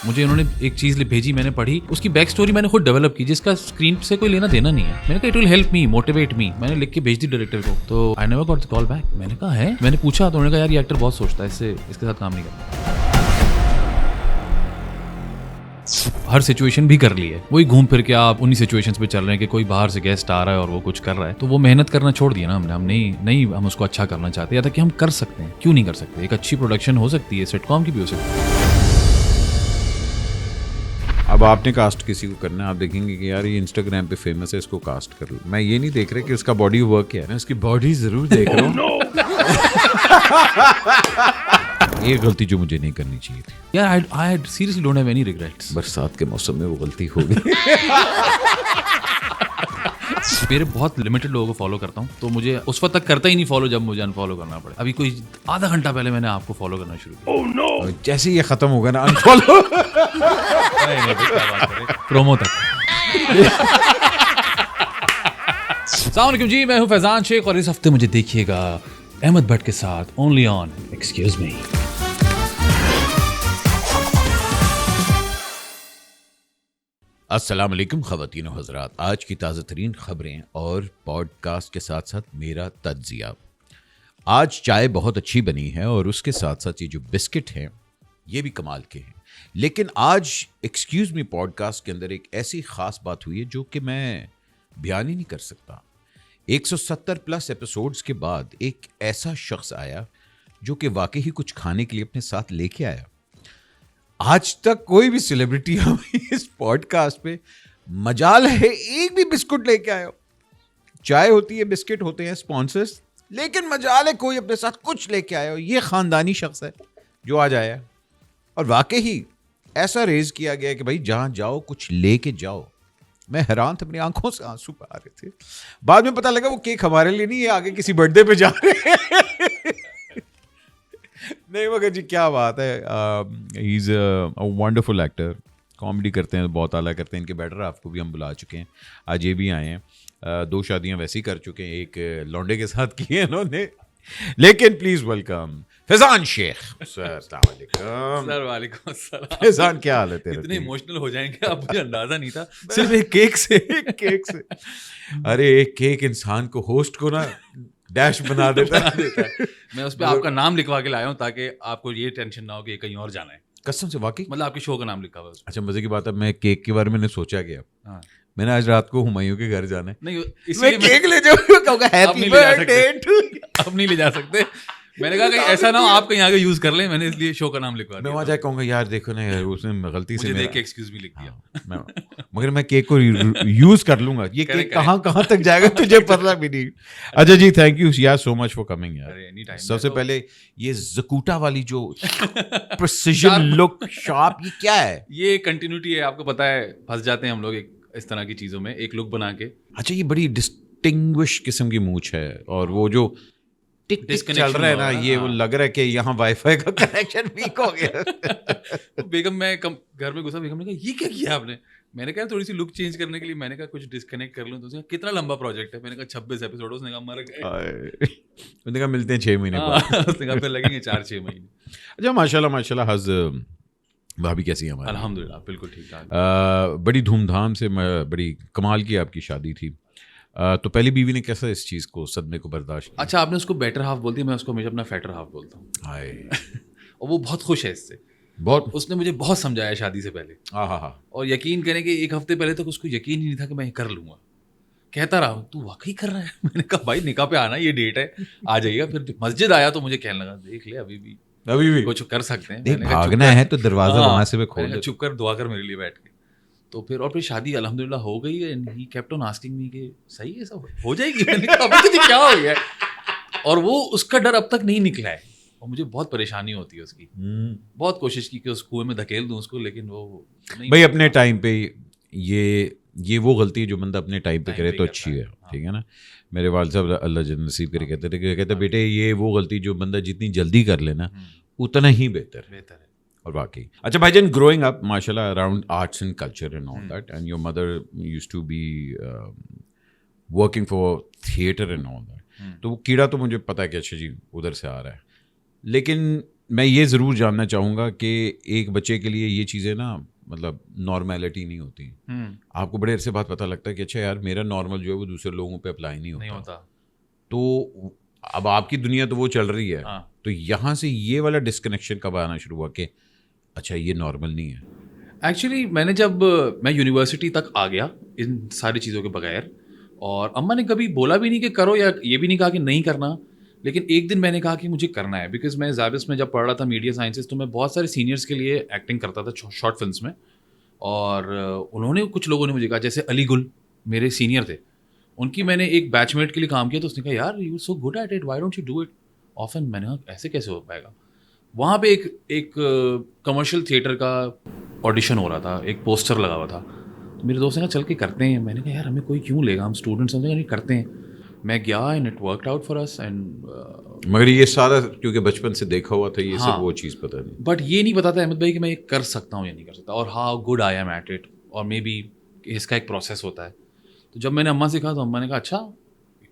مجھے انہوں نے ایک چیز بھیجی, میں نے پڑھی, اس کی بیک اسٹوری میں نے خود ڈیولپ کی جس کا اسکرین سے کوئی لینا دینا نہیں ہے. میں نے کہا it will help me, motivate me. میں نے لکھ کے بھیج دی ڈائریکٹر کو, تو I never got the call back. میں نے کہا ہے, میں نے پوچھا تو انہوں نے کہا یار یہ ایکٹر بہت سوچتا ہے, اس کے ساتھ کام نہیں کرتا. ہر سچویشن بھی کر لی ہے, وہی گھوم پھر کے آپ انہی سچویشنز پہ چل رہے ہیں کہ کوئی باہر سے گیسٹ آ رہا ہے اور وہ کچھ کر رہا ہے, تو وہ محنت کرنا چھوڑ دیا نا ہم نے. ہم نہیں ہم اس کو اچھا کرنا چاہتے, یا تھا کہ ہم کر سکتے ہیں, کیوں نہیں کر سکتے. ایک اچھی پروڈکشن ہو سکتی ہے, سیٹ کام کی بھی ہو سکتی ہے. اب آپ نے کاسٹ کسی کو کرنا ہے, آپ دیکھیں گے کہ یار یہ انسٹاگرام پہ فیمس ہے, اس کو کاسٹ کر لوں. میں یہ نہیں دیکھ رہا کہ اس کا باڈی ورک کیا ہے, میں اس کی باڈی ضرور دیکھ رہا ہوں. یہ غلطی جو مجھے نہیں کرنی چاہیے تھی یار. I seriously don't have any regrets. برسات کے موسم میں وہ غلطی ہو گئی. میرے بہت لمیٹڈ لوگوں کو فالو کرتا ہوں, تو مجھے اس وقت تک کرتا ہی نہیں فالو جب مجھے انفالو کرنا پڑے. ابھی کوئی آدھا گھنٹہ پہلے میں نے آپ کو فالو کرنا شروع کیا. جیسے یہ ختم ہوگا نا انفالو. پرومو تک. السلام علیکم جی, میں ہوں فیضان شیخ اور اس ہفتے مجھے دیکھیے گا احمد بٹ کے ساتھ اونلی آن ایکسکیوز می. السلام علیکم خواتین و حضرات, آج کی تازہ ترین خبریں اور پوڈ کاسٹ کے ساتھ ساتھ میرا تجزیہ. آج چائے بہت اچھی بنی ہے اور اس کے ساتھ ساتھ یہ جو بسکٹ ہیں یہ بھی کمال کے ہیں. لیکن آج ایکسکیوز می پوڈ کاسٹ کے اندر ایک ایسی خاص بات ہوئی ہے جو کہ میں بیان ہی نہیں کر سکتا. 170+ ایپیسوڈز کے بعد ایک ایسا شخص آیا جو کہ واقعی کچھ کھانے کے لیے اپنے ساتھ لے کے آیا. آج تک کوئی بھی سیلیبریٹی اس پوڈ کاسٹ پہ مجال ہے ایک بھی بسکٹ لے کے آیا ہو. چائے ہوتی ہے, بسکٹ ہوتے ہیں اسپانسرز, لیکن مجال ہے کوئی اپنے ساتھ کچھ لے کے آیا ہو. یہ خاندانی شخص ہے جو آج آیا اور واقعی ایسا ریز کیا گیا کہ بھائی جہاں جاؤ کچھ لے کے جاؤ. میں حیران تھا, اپنی آنکھوں سے آنسو آ رہے تھے. بعد میں پتہ لگا وہ کیک ہمارے لیے نہیں, یہ آگے کسی برتھ ڈے پہ جا رہے ہیں. نہیں مگر جی کیا بات ہے, he is a wonderful actor, comedy کرتے ہیں, بہت اعلیٰ کرتے ہیں. ان کے بیٹر آپ کو بھی ہم بلا چکے ہیں, آج یہ بھی آئے ہیں. 2 شادیاں ویسے ہی کر چکے ہیں, ایک لونڈے کے ساتھ کی ہیں انہوں نے. لیکن پلیز ویلکم فیضان شیخ. سر السلام علیکم. سر وعلیکم السلام. فیضان کیا حال ہے تیرا؟ اتنے ایموشنل ہو جائیں گے آپ, مجھے اندازہ نہیں تھا. صرف ایک کیک سے. کیک سے. ارے ایک کیک انسان کو, ہوسٹ کو نا ڈیش بنا دیتا ہے. میں اس پہ آپ کا نام لکھوا کے لایا ہوں تاکہ آپ کو یہ ٹینشن نہ ہو کہ کہیں اور جانا ہے. قسم سے واقعی, مطلب آپ کے شو کا نام لکھا ہوا. اچھا مزے کی بات ہے, میں کیک کے بارے میں نے سوچا گیا. میں نے آج رات کو ہمایوں کے گھر جانا ہے, نہیں میں کیک لے جاؤں گا, ہیپی برتھڈے ٹو. اب نہیں لے جا سکتے. میں نے کہا کہ ایسا نہ ہو آپ کہیں آگے یوز کر لیں, میں نے اس لیے شو کا نام لکھوا دیا. میں وہاں جا کے کہوں گا یار دیکھو نا اس نے غلطی سے دیکھ کے ایکسکیوز بھی لکھ دیا, مگر میں کیک کو یوز کر لوں گا. یہ کیک کہاں تک جائے گا تجھے پتہ بھی نہیں. اچھا جی, تھینک یو یار سو مچ فار کمنگ یار. سب سے پہلے یہ زکوٹا والی جو پریسیژن لک شارپ, یہ کیا ہے؟ یہ کنٹینیوٹی ہے. آپ کو پتا ہے پھنس جاتے ہیں ہم لوگ اس طرح کی چیزوں میں, ایک لک بنا کے. اچھا یہ بڑی ڈسٹنگوش قسم کی مونچھ ہے, اور وہ جو چل رہا ہے نا, یہ وہ لگ رہا ہے کہ یہاں وائی فائی کا کنیکشن ویک ہو گیا. بیگم میں گھر میں گھسا, بیگم نے کہا یہ کیا کیا آپ نے؟ میں نے کہا تھوڑی سی لک چینج کرنے کے لیے میں نے کہا کچھ ڈسکنیکٹ کر لوں. تو اس نے کہا کتنا لمبا پروجیکٹ ہے؟ میں نے کہا 26 ایپیسوڈ. اس نے کہا مر گئے. اس نے کہا ملتے ہیں 6 مہینے بعد. اس نے کہا پھر لگیں گے 4-6 مہینے. اچھا ماشاء اللہ حض بھابھی کیسی ہیں ہماری؟ الحمد للہ بالکل ٹھیک ٹھاک. بڑی دھوم دھام سے, بڑی کمال کی آپ کی شادی تھی. تو پہلی بیوی نے کیسا اس چیز کو, صدمے کو برداشت کیا؟ اچھا آپ نے اس کو بیٹر ہاف بول دیا, میں اس کو ہمیشہ اپنا فیٹر ہاف بولتا ہوں. اور وہ بہت خوش ہے اس سے. بہت. اس نے مجھے بہت سمجھایا شادی سے پہلے. اور یقین کریں کہ 1 ہفتے پہلے تک اس کو یقین ہی نہیں تھا کہ میں یہ کر لوں گا. کہتا رہا تو واقعی کر رہا ہے. میں نے کہا بھائی نکاح پہ آنا, یہ ڈیٹ ہے, آ جائیے گا. پھر مسجد آیا تو مجھے کہنے لگا دیکھ لے ابھی بھی کچھ کر سکتے ہیں, بھاگنا ہے تو دروازہ وہاں سے کھول, چپ کر دعا کر میرے لیے بیٹھ کے. تو پھر اور پھر شادی الحمد للہ ہو گئی. And he kept on asking me کہ صحیح ہے سب ہو جائے گی. میں نے کہا ابھی کیا ہو گیا ہے؟ اور وہ اس کا ڈر اب تک نہیں نکلا ہے, اور مجھے بہت پریشانی ہوتی ہے اس کی. بہت کوشش کی کہ اس کنویں میں دھکیل دوں اس کو, لیکن وہ بھائی اپنے ٹائم پہ یہ وہ غلطی جو بندہ اپنے ٹائم پہ کرے تو اچھی ہے, ٹھیک ہے نا. میرے والد صاحب اللہ جن نصیب کرے کہتے تھے, کہتے بیٹے یہ وہ غلطی جو بندہ جتنی جلدی کر لینا اتنا ہی بہتر ہے. اور واقعی اچھا بھائی جان, گروئنگ اپ ماشاء اللہ around arts and culture and all that, and your mother used to be working for theatre and all that, تو وہ کیڑا تو مجھے پتا ہے کہ اچھا جی ادھر سے آ رہا ہے. لیکن میں یہ ضرور جاننا چاہوں گا کہ ایک بچے کے لیے یہ چیزیں نا مطلب نارمیلٹی نہیں ہوتی. آپ کو بڑے عرصے بعد پتہ لگتا ہے کہ اچھا یار میرا نارمل جو ہے وہ دوسرے لوگوں پہ اپلائی نہیں ہوتا. تو اب آپ کی دنیا تو وہ چل رہی ہے, تو یہاں سے یہ والا ڈسکنیکشن کب آنا شروع ہوا کہ اچھا یہ نارمل نہیں ہے؟ ایکچولی جب میں یونیورسٹی تک آ گیا ان ساری چیزوں کے بغیر, اور اماں نے کبھی بولا بھی نہیں کہ کرو, یا یہ بھی نہیں کہا کہ نہیں کرنا, لیکن ایک دن میں نے کہا کہ مجھے کرنا ہے. بیکاز میں زابس میں جب پڑھ رہا تھا میڈیا سائنسز, تو میں بہت سارے سینئرس کے لیے ایکٹنگ کرتا تھا شارٹ فلمس میں, اور انہوں نے کچھ لوگوں نے مجھے کہا, جیسے علی گل میرے سینئر تھے, ان کی میں نے ایک بیچ میٹ کے لیے کام کیا, تو اس نے کہا یار you so good at it, why don't you do it often. میں نے کہا ایسے کیسے ہو پائے گا. وہاں پہ ایک کمرشل تھیٹر کا آڈیشن ہو رہا تھا, ایک پوسٹر لگا ہوا تھا, تو میرے دوست نے کہا چل کے کرتے ہیں. میں نے کہا یار ہمیں کوئی کیوں لے گا, ہم اسٹوڈنٹس ہیں, نہیں کرتے ہیں. میں گیا and it worked out for us. And مگر یہ سارا کیونکہ بچپن سے دیکھا ہوا تھا, یہ سب وہ چیز پتہ نہیں, بٹ یہ نہیں پتا تھا احمد بھائی کہ میں یہ کر سکتا ہوں یا نہیں کر سکتا, اور how good I am at it, اور مے بی اس کا ایک پروسیس ہوتا ہے. تو جب میں نے اماں سے کہا, تو اماں نے کہا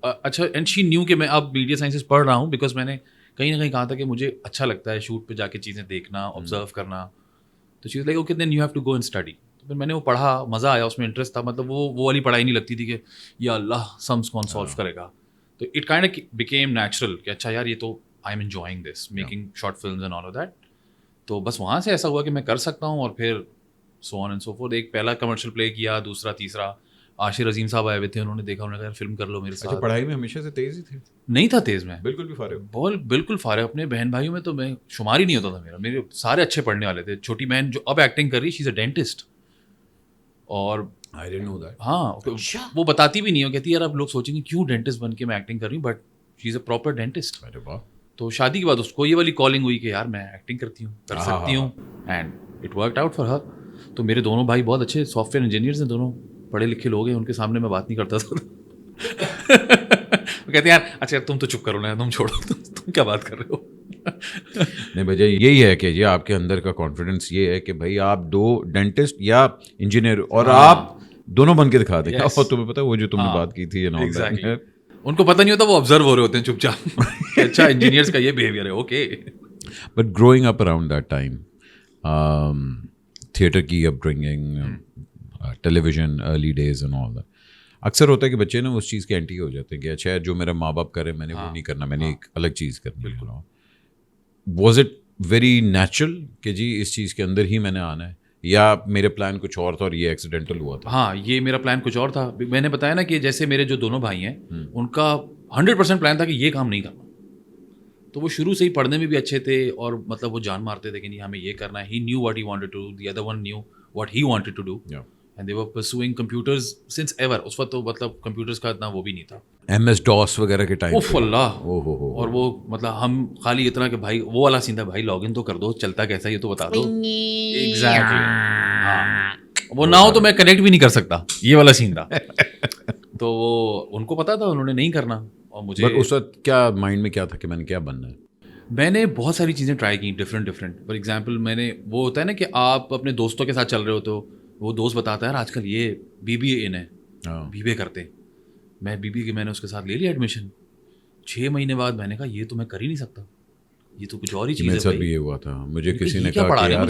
اچھا اینڈ شی نیو کہ میں اب میڈیا سائنسز پڑھ رہا ہوں, بیکاز میں نے کہیں نہ کہیں کہا تھا کہ مجھے اچھا لگتا ہے شوٹ پہ جا کے چیزیں دیکھنا, آبزرو کرنا. تو چیز like okay then you have to go and study. تو پھر میں نے وہ پڑھا, مزہ آیا, اس میں انٹرسٹ تھا. مطلب وہ والی پڑھائی نہیں لگتی تھی کہ یا اللہ سمس کون سالو کرے گا. تو it kind of became natural کہ اچھا یار یہ تو I am enjoying this making short films and all of that. تو بس وہاں سے ایسا ہوا کہ میں کر سکتا ہوں, اور پھر سو آن اینڈ سو فورتھ. ایک پہلا کمرشل پلے کیا, دوسرا, تیسرا. عاشر عظیم صاحب آئے ہوئے تھے, انہوں نے دیکھا, انہوں نے کہا فلم کر لو میرے ساتھ. اچھا پڑھائی میں ہمیشہ سے تیز ہی تھے؟ نہیں تھا تیز, میں بالکل بھی فارغ, بالکل فارغ. اپنے بہن بھائیوں میں تو میں شمار ہی نہیں ہوتا تھا میرے سارے اچھے پڑھنے والے تھے. چھوٹی بہن جو اب ایکٹنگ کر رہی, شی از اے ڈینٹسٹ, اور I didn't know that. ہاں وہ بتاتی بھی نہیں ہو, کہتی یار اب لوگ سوچیں گے کیوں ڈینٹسٹ بن کے میں ایکٹنگ کر رہی ہوں, but she is a proper dentist. تو شادی کے بعد اس کو یہ والی کالنگ ہوئی کہ یار میں ایکٹنگ کرتی ہوں, کر سکتی ہوں, and it worked out for her. تو میرے دونوں بھائی بہت اچھے سافٹ ویئر انجینئرز ہیں, دونوں پڑھے لکھے لوگ ہیں, ان کے سامنے میں بات نہیں کرتا تھا. وہ کہتے ہیں یار اچھا تم تو چپ کرو نا, تم چھوڑو, تم کیا بات کر رہے ہو. نہیں بھائی یہی ہے کہ یہ آپ کے اندر کا کانفیڈنس یہ ہے کہ بھائی آپ دو ڈینٹسٹ یا انجینئر, اور آپ دونوں بن کے دکھا دیں. اور تمہیں پتا وہ جو تم نے بات کی تھی, ان کو پتہ نہیں ہوتا, وہ آبزرو ہو رہے ہوتے ہیں چپ چاپ. اچھا انجینئرس کا یہ بیہیویئر ہے, okay. But growing up around that time, theatre کی upbringing, television early days and all that, اکثر ہوتا ہے کہ بچے نا اس چیز کے اینٹی ہو جاتے ہیں کہ اچھا جو میرا ماں باپ کرے میں نے وہ نہیں کرنا, میں نے ایک الگ چیز کرنی ہے. واز اٹ ویری نیچرل کہ جی اس چیز کے اندر ہی میں نے آنا ہے, یا میرے پلان کچھ اور تھا اور یہ ایکسیڈنٹل ہوا تھا؟ ہاں یہ میرا پلان کچھ اور تھا. میں نے بتایا نا کہ جیسے میرے جو دونوں بھائی ہیں ان کا 100% پلان تھا کہ یہ کام نہیں کرنا. تو وہ شروع سے ہی پڑھنے میں بھی اچھے تھے, اور مطلب وہ جان مارتے تھے کہ نہیں ہمیں یہ کرنا ہے. He knew what he wanted to do, the other one knew what he wanted to do, and they were pursuing computers since ever. اس وقت تو مطلب کمپیوٹرز کا اتنا وہ بھی نہیں تھا, MS DOS وغیرہ کے ٹائم. اوف اللہ, اور وہ مطلب ہم خالی اتنا کہ بھائی وہ والا سین تھا, بھائی لاگ ان تو کر دو, چلتا کیسا یہ تو بتا دو. ایگزیکٹلی, ہاں وہ نہ ہو تو میں کنیکٹ بھی نہیں کر سکتا, یہ والا سین تھا. تو وہ ان کو پتا تھا, انہوں نے نہیں کرنا. اور مجھے اس وقت کیا مائنڈ میں کیا تھا کہ میں نے کیا بننا ہے؟ میں نے بہت ساری چیزیں ٹرائی کی, ڈفرینٹ. فار ایگزامپل میں نے وہ ہوتا ہے نا کہ آپ اپنے دوستوں کے ساتھ چل رہے ہوتے ہو, وہ دوست بتاتا ہے یار آج کل یہ BBA ان ہے, BBA کرتے. میں BBA کے میں نے اس کے ساتھ لے لیا ایڈمیشن. 6 مہینے بعد میں نے کہا یہ تو میں کر ہی نہیں سکتا, یہ تو کچھ اور ہی چیز ہے. میرے ساتھ بھی یہ ہوا تھا, مجھے کسی نے کہا کہ یار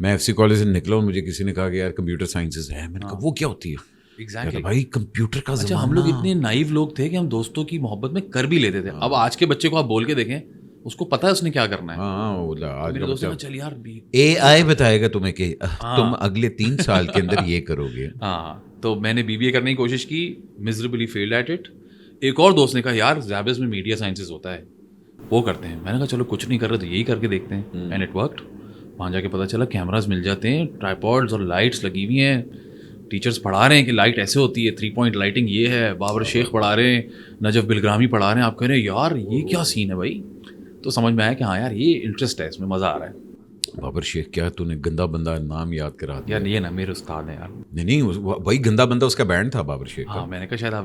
میں FC کالج سے نکلا ہوں, مجھے کسی نے کہا کہ یار کمپیوٹر سائنسز ہے. میں نے کہا وہ کیا ہوتی ہے؟ ایگزیکٹلی بھائی کمپیوٹر کا زمانہ. ہم لوگ اتنے نائیو لوگ تھے کہ ہم دوستوں کی محبت میں کر بھی لیتے تھے. اب آج کے بچے کو آپ بول کے دیکھیں, اس کو پتا ہے اس نے کیا کرنا ہے. ہاں میرے دوست نے چل یار AI بتائے گا تمہیں کہ تم اگلے 3 سال کے اندر یہ کرو گے. ہاں تو میں نے BBA کرنے کی کوشش کی, میزریبلی فیلڈ ایٹ اٹ. ایک اور دوست نے کہا یار زابس میں میڈیا سائنسز ہوتا ہے, وہ کرتے ہیں. میں نے کہا چلو کچھ نہیں کر رہے تو یہی کر کے دیکھتے ہیں, اینڈ اٹ ورکڈ. وہاں جا کے پتا چلا کیمراز مل جاتے ہیں, ٹرائیپوڈز اور لائٹس لگی ہوئی ہیں, ٹیچرس پڑھا رہے ہیں کہ لائٹ ایسے ہوتی ہے, 3 پوائنٹ لائٹنگ یہ ہے, بابر شیخ پڑھا رہے ہیں, نجف بلگرامی پڑھا رہے ہیں. آپ کہہ رہے ہیں یار یہ کیا سین ہے بھائی. تو سمجھ میں آیا کہ ہاں یار یہ انٹرسٹ ہے, اس میں مزہ آ رہا ہے. بابر شیخ کیا تو نے گندا بندہ نام یاد کرا دیا یار. یہ نا میرے استاد ہیں یار. نہیں وہی گندا بندہ اس کا بینڈ تھا بابر شیخ کا. ہاں میں نے کہا شاید آپ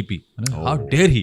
EP. How dare he.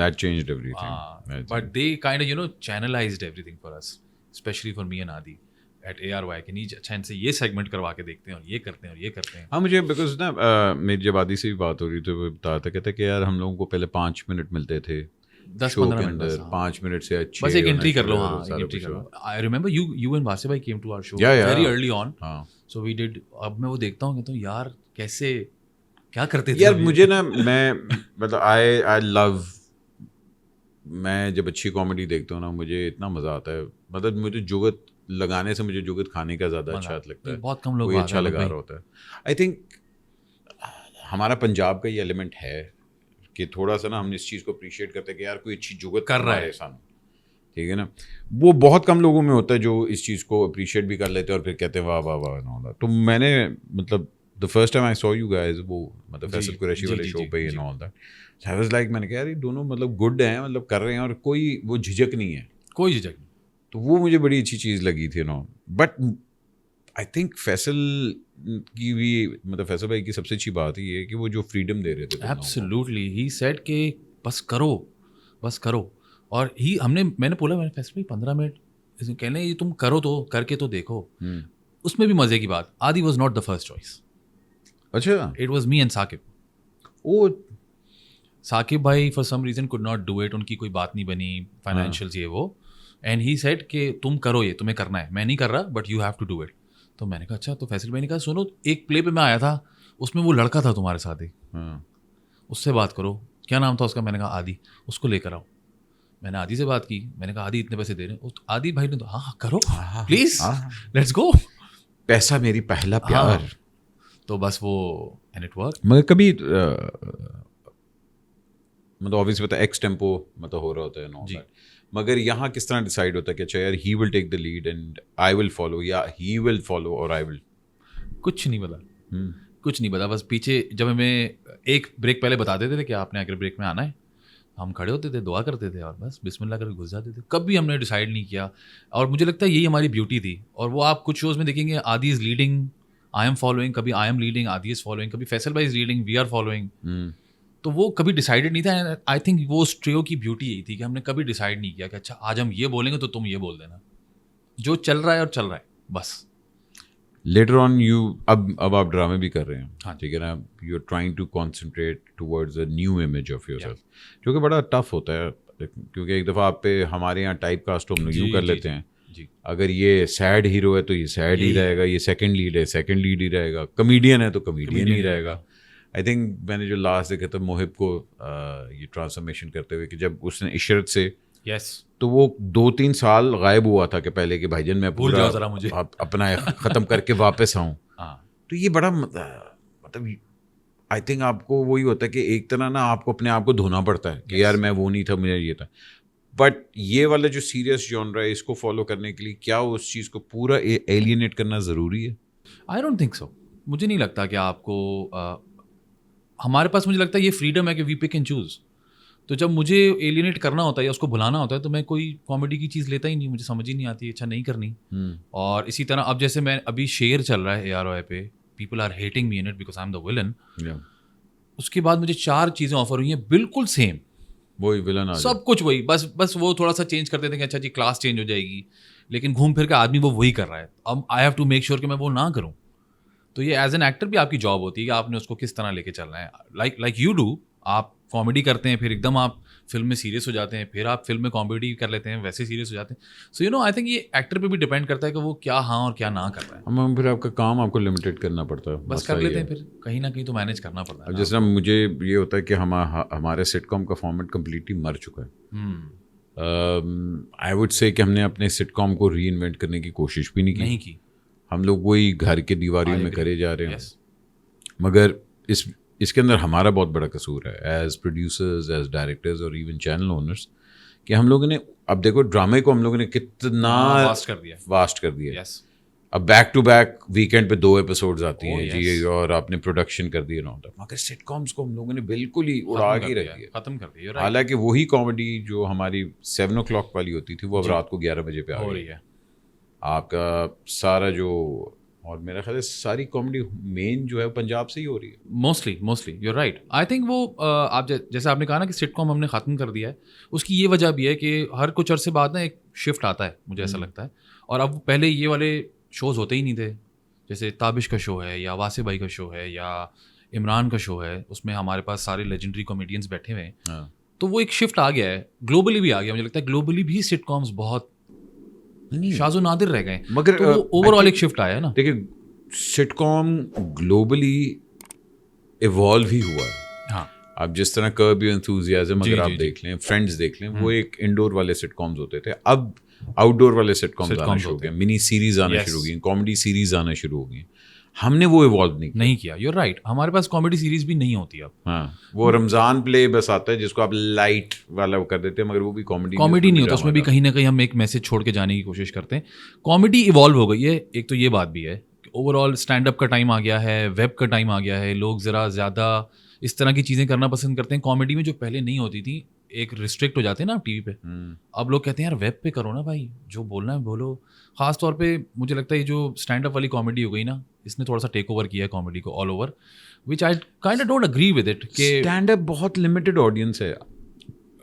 That changed everything. But they kind of channelized everything for us, especially for me and Adi. at ARY کہ نہیں اچھا ان سے یہ سیگمنٹ کروا کے دیکھتے ہیں اور یہ کرتے ہیں اور یہ کرتے ہیں. ہاں مجھے بیکاز نا میری جب عادی سے بھی بات ہو رہی تو وہ بتا تھا کہتے کہ یار ہم لوگوں کو پہلے 5 منٹ ملتے تھے 10-15 منٹ بس 5 منٹ سے اچھے بس ایک انٹری کر لو. ہاں ایک انٹری کر لو. I remember you and Wasif bhai came to our show Yeah. very early on. ہاں So we did. اب میں وہ دیکھتا ہوں کہتا ہوں یار کیسے کیا کرتے تھے یار مجھے نا میں مطلب آئی لو میں جب اچھی کامیڈی دیکھتا ہوں نا مجھے اتنا مزہ آتا ہے. مطلب مجھے جگت لگانے سے مجھے جگت کھانے کا زیادہ اچھا لگتا ہے. بہت کم لوگ کوئی اچھا لگا رہا ہوتا ہے. آئی تھنک ہمارا پنجاب کا یہ ایلیمنٹ ہے کہ تھوڑا سا نا ہم اس چیز کو اپریشیٹ کرتے ہیں کہ یار کوئی اچھی جگت کر رہا ہے سامنے. ٹھیک ہے نا, وہ بہت کم لوگوں میں ہوتا ہے جو اس چیز کو اپریشیٹ بھی کر لیتے ہیں اور پھر کہتے ہیں واہ واہ واہ. تو میں نے مطلب the first time I saw you guys وہ مطلب فیصل قریشی والے شو پہ and all that, I was like میں نے کہا یار یہ دونوں مطلب گڈ ہیں, مطلب کر رہے ہیں اور کوئی وہ جھجک نہیں ہے, کوئی جھجک نہیں. تو وہ مجھے بڑی اچھی چیز لگی تھی نا. بٹ آئی تھنک فیصل کی بھی مطلب فیصل بھائی کی سب سے اچھی بات یہ ہے کہ وہ جو فریڈم دے رہے تھے. ایبسلیوٹلی ہی سیڈ کہ بس کرو بس کرو. اور میں نے بولا فیصل بھائی 15 منٹ کہنے یہ تم کرو تو کر کے تو دیکھو. اس میں بھی مزے کی بات Aadi was not the first choice. اچھا it was me and Saqib. او ثاقب بھائی for some reason could not do it, ان کی کوئی بات نہیں بنی فائنینشیلز یہ وہ, اینڈ ہی سیڈ کہ تم کرو یہ تمہیں کرنا ہے, میں نہیں کر رہا but you have to do it. تو میں نے کہا اچھا. تو فیصل بھائی نے کہا سنو ایک پلے پہ میں آیا تھا اس میں وہ لڑکا تھا تمہارے ساتھ ہی, اس سے بات کرو. کیا نام تھا اس کا؟ میں نے کہا عادی. اس کو لے کر آؤ. میں نے عادی سے بات کی, میں نے کہا عادی اتنے پیسے دے رہے ہیں. عادی بھائی نے تو ہاں کرو پلیز لیٹس گو, پیسہ میری پہلا پیار. تو بس وہ اینڈ اٹ ورک. مگر کبھی مطلب آبویس پتہ ایکس ٹیمپو مطلب ہو رہا ہوتا ہے نو, مگر یہاں کس طرح ڈیسائیڈ ہوتا ہے کہ اچھا یار he will take the lead and I will follow, یا ہی ول فالو اور آئی ول؟ کچھ نہیں پتا, کچھ نہیں پتا. بس پیچھے جب ہمیں ایک بریک پہلے بتا دیتے تھے کہ آپ نے اگر بریک میں آنا ہے, ہم کھڑے ہوتے تھے دعا کرتے تھے اور بس بسم اللہ کر کے گھس جاتے تھے. کبھی ہم نے ڈیسائیڈ نہیں کیا, اور مجھے لگتا ہے یہی ہماری بیوٹی تھی. اور وہ آپ کچھ شوز میں دیکھیں گے آدی is leading I am following, کبھی آئی ایم لیڈنگ آدی از فالوئنگ, کبھی فیصل بھائی is leading we are following. تو وہ کبھی ڈیسائیڈڈ نہیں تھا. آئی تھنک وہ اس ٹریو کی بیوٹی یہی تھی کہ ہم نے کبھی ڈیسائیڈ نہیں کیا کہ اچھا آج ہم یہ بولیں گے تو تم یہ بول دینا, جو چل رہا ہے اور چل رہا ہے بس. لیٹر آن یو اب آپ ڈرامے بھی کر رہے ہیں, ہاں ٹھیک ہے نا, you are trying to concentrate towards a new image of yourself, جو کہ بڑا ٹف ہوتا ہے کیونکہ ایک دفعہ آپ پہ ہمارے یہاں ٹائپ کاسٹ ہم لوگ یوں کر لیتے ہیں. اگر یہ سیڈ ہیرو ہے تو یہ سیڈ ہی رہے گا, یہ سیکنڈ لیڈ ہے سیکنڈ لیڈ ہی رہے گا, کمیڈین ہے تو کمیڈین ہی رہے گا. آئی تھنک میں نے جو لاسٹ دیکھا تھا محب کو یہ ٹرانسفارمیشن کرتے ہوئے کہ جب اس نے عشرت سے تو وہ 2-3 سال غائب ہوا تھا کہ پہلے کہ بھائی جان میں پورا اپنا ختم کر کے واپس آؤں. تو یہ بڑا مطلب آئی تھنک آپ کو وہی ہوتا ہے کہ ایک طرح نا آپ کو اپنے آپ کو دھونا پڑتا ہے کہ یار میں وہ نہیں تھا, مجھے یہ تھا. بٹ یہ والا جو سیریس جانرا ہے اس کو فالو کرنے کے لیے کیا اس چیز کو پورا ایلینیٹ کرنا ضروری ہے؟ I don't think so. مجھے نہیں لگتا کہ آپ کو, ہمارے پاس مجھے لگتا ہے یہ فریڈم ہے کہ وی پک اینڈ چوز. تو جب مجھے ایلینیٹ کرنا ہوتا ہے یا اس کو بھلانا ہوتا ہے تو میں کوئی کامیڈی کی چیز لیتا ہی نہیں, مجھے سمجھ ہی نہیں آتی, اچھا نہیں کرنی. اور اسی طرح اب جیسے میں ابھی شیر چل رہا ہے ARY پہ, people are hating me in it because I am the villain. اس کے بعد مجھے 4 چیزیں آفر ہوئی ہیں بالکل سیم, وہی ولن سب کچھ وہی, بس وہ تھوڑا سا چینج کر دیتے ہیں کہ اچھا جی کلاس چینج ہو جائے گی, لیکن گھوم پھر کے آدمی وہ وہی کر رہا ہے. اب I have to make sure کہ میں وہ نہ کروں. تو یہ ایز این ایکٹر بھی آپ کی جاب ہوتی ہے کہ آپ نے اس کو کس طرح لے کے چلنا ہے. لائک یو ڈو, آپ کامیڈی کرتے ہیں پھر ایک دم آپ فلم میں سیریس ہو جاتے ہیں, پھر آپ فلم میں کامیڈی کر لیتے ہیں ویسے سیریس ہو جاتے ہیں. So you know I think یہ ایکٹر پہ بھی ڈپینڈ کرتا ہے کہ وہ کیا ہاں اور کیا نہ کر رہا ہے. پھر آپ کا کام آپ کو لمیٹیڈ کرنا پڑتا ہے, بس کر لیتے ہیں پھر کہیں نہ کہیں تو مینیج کرنا پڑتا ہے. جس طرح مجھے یہ ہوتا ہے کہ ہمارے سٹ کام کا فارمیٹ کمپلیٹلی مر چکا ہے. آئی وڈ سے کہ ہم نے اپنے سٹ کام کو ری انوینٹ کرنے کی کوشش بھی نہیں کی. ہم لوگ وہی گھر کے دیواریوں میں کرے جا رہے ہیں. مگر اس کے اندر ہمارا بہت بڑا قصور ہے ایز پروڈیوسرز, ایز ڈائریکٹرز اور ایون چینل اونرس, کہ ہم لوگوں نے اب دیکھو ڈرامے کو ہم لوگوں نے کتنا واسٹ کر دیا. اب بیک ٹو بیک ویکینڈ پہ 2 ایپیسوڈ آتی ہیں جی, اور آپ نے پروڈکشن کر دی نا. مگر سٹ کامس کو ہم لوگوں نے بالکل ہی اڑا کے رکھ دیا, ختم کر دیا. حالانکہ وہی کامیڈی جو ہماری 7 o'clock والی ہوتی تھی وہ اب رات کو 11 بجے پہ آ رہی ہے. آپ کا سارا جو, اور میرا خیال ہے ساری کامیڈی مین جو ہے پنجاب سے ہی ہو رہی ہے mostly. You right. I think وہ آپ جیسے آپ نے کہا نا کہ سٹ کام ہم نے ختم کر دیا ہے, اس کی یہ وجہ بھی ہے کہ ہر کچھ عرصے بعد نا ایک شفٹ آتا ہے مجھے ایسا لگتا ہے. اور اب پہلے یہ والے شوز ہوتے ہی نہیں تھے, جیسے تابش کا شو ہے یا واسع بھائی کا شو ہے یا عمران کا شو ہے, اس میں ہمارے پاس سارے لیجنڈری کامیڈینس بیٹھے ہوئے ہیں. تو وہ ایک شفٹ آ گیا ہے, گلوبلی بھی آ گیا. مجھے لگتا ہے گلوبلی بھی سٹ کامس بہت شاذ و نادر رہ گئے, مگر اوور آل ایک شفٹ آیا ہے نا. دیکھیں سٹ کام گلوبلی ایوالو ہی ہوا ہے. ہاں, اب جس طرح کرب یور انتھوزیازم اگر آپ دیکھ لیں, فرینڈس دیکھ لیں, وہ ایک انڈور والے سٹ کامز ہوتے تھے, اب آؤٹ ڈور والے سٹ کامز آنا شروع ہو گئے, منی سیریز آنا شروع ہو گئی, کامیڈی سیریز آنا شروع ہو گئی. ہم نے وہ ایوالو نہیں کیا. یو رائٹ, ہمارے پاس کامیڈی سیریز بھی نہیں ہوتی اب. ہاں, وہ رمضان پلے بس آتا ہے جس کو آپ لائٹ والا کر دیتے ہیں, مگر وہ بھی کامیڈی نہیں ہوتا, اس میں بھی کہیں نہ کہیں ہم ایک میسج چھوڑ کے جانے کی کوشش کرتے ہیں. کامیڈی ایوالو ہو گئی ہے, ایک تو یہ بات بھی ہے کہ اوور آل اسٹینڈ اپ کا ٹائم آ گیا ہے, ویب کا ٹائم آ گیا ہے, لوگ ذرا زیادہ اس طرح کی چیزیں کرنا پسند کرتے ہیں. کامیڈی میں جو پہلے نہیں ہوتی تھی, ایک ریسٹرکٹ ہو جاتے ہیں نا ٹی وی پہ, اب لوگ کہتے ہیں یار ویب پہ کرو نا بھائی, جو بولنا ہے بولو. خاص طور پہ مجھے لگتا ہے یہ جو اسٹینڈ اپ والی کامیڈی ہو گئی نا, اس نے تھوڑا سا ٹیک اوور کیا ہے کامیڈی کو all over, which I kind of don't agree with it کہ اسٹینڈ اپ بہت لمیٹڈ آڈینس ہے.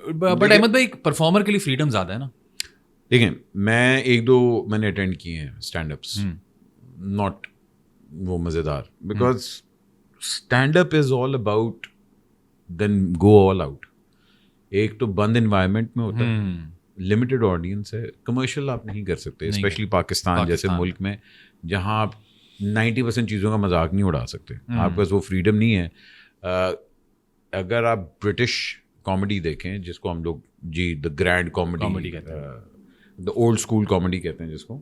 بٹ احمد بھائی پرفارمر کے لیے فریڈم زیادہ ہے نا. دیکھیں میں ایک دو میں نے اٹینڈ کیے ہیں اسٹینڈ اپس, ناٹ وہ مزیدار, because stand up is all about then go all out. ایک تو بند انوائرمنٹ میں ہوتا ہے, لمیٹڈ آڈینس ہے, کمرشل آپ نہیں کر سکتے, اسپیشلی پاکستان جیسے ملک میں جہاں آپ 90% چیزوں کا مذاق نہیں اڑا سکتے, آپ کا وہ فریڈم نہیں ہے. اگر آپ برٹش کامیڈی دیکھیں جس کو ہم لوگ جی دا گرینڈ کامیڈی کہتے ہیں, دا اولڈ اسکول کامیڈی کہتے ہیں, جس کو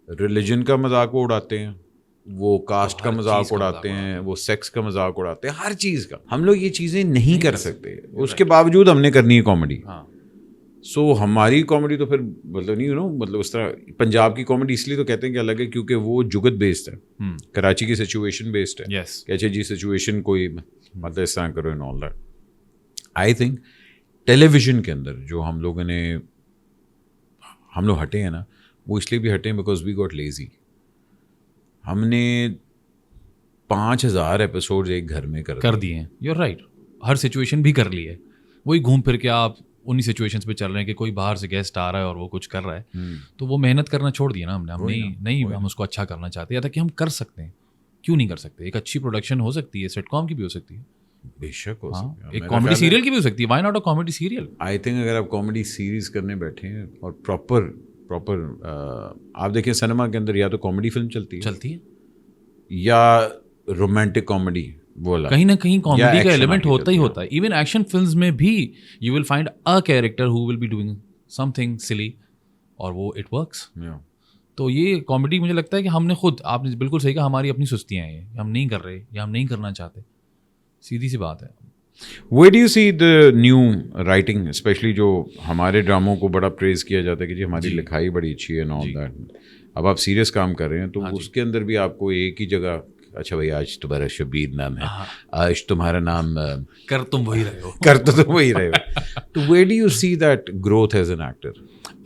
ریلیجن کا مذاق وہ اڑاتے ہیں, وہ کاسٹ کا مذاق اڑاتے ہیں, وہ سیکس کا مذاق اڑاتے ہیں, ہر چیز کا. ہم لوگ یہ چیزیں نہیں کر سکتے, اس کے باوجود ہم نے کرنی ہے کامیڈی. سو ہماری کامیڈی تو پھر مطلب نہیں مطلب اس طرح پنجاب کی کامیڈی اس لیے تو کہتے ہیں کہ الگ ہے کیونکہ وہ جگت بیسڈ ہے, کراچی کی سچویشن بیسڈ ہے کہ اچھا جی سچویشن کوئی مطلب اس طرح کرو in all that. I think television کے اندر جو ہم لوگ ہٹے ہیں نا, وہ اس لیے بھی ہٹے ہیں بیکاز وی گاٹ لیزی. ہم نے 5000 ایپیسوڈ ایک گھر میں کر دیے ہیں. یو آر رائٹ, ہر سچویشن بھی کر لی ہے, وہی گھوم پھر کے آپ انہی سچویشنس پہ چل رہے ہیں کہ کوئی باہر سے گیسٹ آ رہا ہے اور وہ کچھ کر رہا ہے, تو وہ محنت کرنا چھوڑ دیا نا ہم نے. ہم نہیں ہم اس کو اچھا کرنا چاہتے, یا تھا کہ ہم کر سکتے ہیں, کیوں نہیں کر سکتے. ایک اچھی پروڈکشن ہو سکتی ہے, سیٹ کام کی بھی ہو سکتی ہے, بے شک ہو سکتی ہے, ایک کامیڈی سیریل کی بھی ہو سکتی ہے. Why not a comedy serial. I think اگر آپ کامیڈی سیریز کرنے بیٹھے ہیں اور پراپر آپ دیکھیں سنیما کے اندر یا تو کامیڈی فلم چلتی ہے یا رومانٹک کامیڈی, بولا کہیں نہ کہیں کامیڈی کا ایلیمنٹ ہوتا ہی ہوتا ہے. ایون ایکشن فلمز میں بھی you will find a character who will be doing something silly, اور وہ اٹ ورکس. تو یہ کامیڈی مجھے لگتا ہے کہ ہم نے خود, آپ نے بالکل صحیح کہا, ہماری اپنی سستیاں ہیں, ہم نہیں کر رہے یا ہم نہیں کرنا چاہتے, سیدھی سی بات ہے. Where do you see the new writing, especially جو ہمارے ڈراموں کو بڑا پریز کیا جاتا ہے کہ جی ہماری لکھائی بڑی اچھی ہے, نو دیٹ. اب آپ سیریس کام کر رہے ہیں تو اس کے اندر بھی آپ کو ایک ہی جگہ, اچھا بھائی آج تمہارا شبیر نام ہے, آج تمہارا نام کر تم وہی رہے ہو, کر تو تم وہی رہے ہو. تو where do you see that growth as an actor?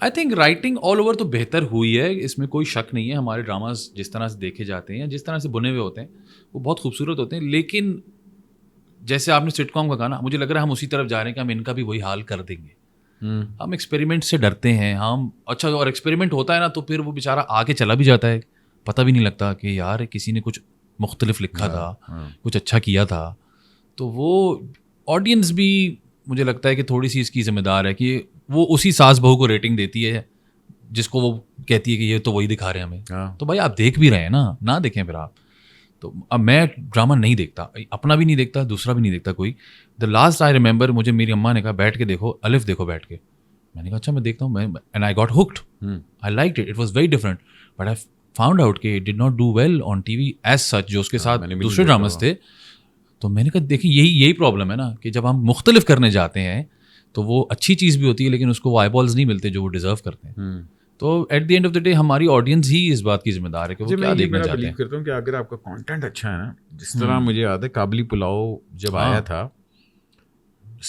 I think writing all over تو بہتر ہوئی ہے, اس میں کوئی شک نہیں ہے. ہمارے ڈراماز جس طرح سے دیکھے جاتے ہیں, جس طرح سے بنے ہوئے ہوتے ہیں, وہ بہت خوبصورت ہوتے ہیں. لیکن جیسے آپ نے سٹ کام کا کہا نا, مجھے لگ رہا ہے ہم اسی طرف جا رہے ہیں کہ ہم ان کا بھی وہی حال کر دیں گے. ہم ایکسپیریمنٹ سے ڈرتے ہیں ہم. اچھا, اور ایکسپیریمنٹ ہوتا ہے نا تو پھر وہ بیچارہ آگے چلا بھی جاتا ہے, پتہ بھی نہیں لگتا کہ یار کسی نے کچھ مختلف لکھا تھا, کچھ اچھا کیا تھا. تو وہ آڈینس بھی مجھے لگتا ہے کہ تھوڑی سی اس کی ذمہ دار ہے کہ وہ اسی ساس بہو کو ریٹنگ دیتی ہے جس کو وہ کہتی ہے کہ یہ تو وہی دکھا رہے ہیں ہمیں. تو بھائی آپ دیکھ بھی رہے ہیں نا, نہ دیکھیں پھر آپ. تو اب میں ڈرامہ نہیں دیکھتا, اپنا بھی نہیں دیکھتا, دوسرا بھی نہیں دیکھتا کوئی. دا لاسٹ آئی ریمبر, مجھے میری اماں نے کہا بیٹھ کے دیکھو, الف دیکھو بیٹھ کے. میں نے کہا اچھا میں دیکھتا ہوں, and I got hooked, I liked it, it was very different. But I found out کہ it did not do well on T V as such, جو اس کے ساتھ دوسرے ڈراماز تھے. تو میں نے کہا دیکھیں یہی پرابلم ہے نا کہ جب ہم مختلف کرنے جاتے ہیں تو وہ اچھی چیز بھی ہوتی ہے لیکن اس کو وہ آئی بالز نہیں ملتے جو وہ ڈیزرو کرتے ہیں. تو at the end of the day ہماری آڈینس ہی اس بات کی ذمہ دار ہے کہ وہ کیا دیکھنا چاہتے ہیں. کرتا ہوں کہ اگر آپ کا کانٹینٹ اچھا ہے نا, جس طرح مجھے یاد ہے کابلی پلاؤ جب آیا تھا,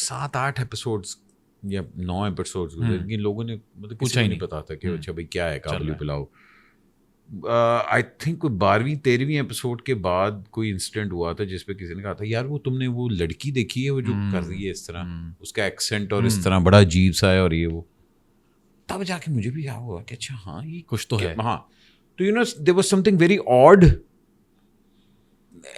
7-8 ایپیسوڈز یا 9 ایپیسوڈز گزر, لوگوں نے مطلب پوچھا ہی نہیں پتا تھا کہ اچھا بھائی کیا ہے کابلی پلاؤ. آئی تھنک کوئی 12ویں-13ویں ایپیسوڈ کے بعد کوئی انسیڈنٹ ہوا تھا جس پہ کسی نے کہا تھا یار وہ تم نے وہ لڑکی دیکھی ہے وہ جو کر رہی ہے اس طرح, اس کا ایکسنٹ اور اس طرح بڑا عجیب سا ہے, اور یہ وہ تب جا کے مجھے بھی یاد ہوا کہ اچھا ہاں یہ کچھ تو ہے. ہاں. تو you know there was something very odd,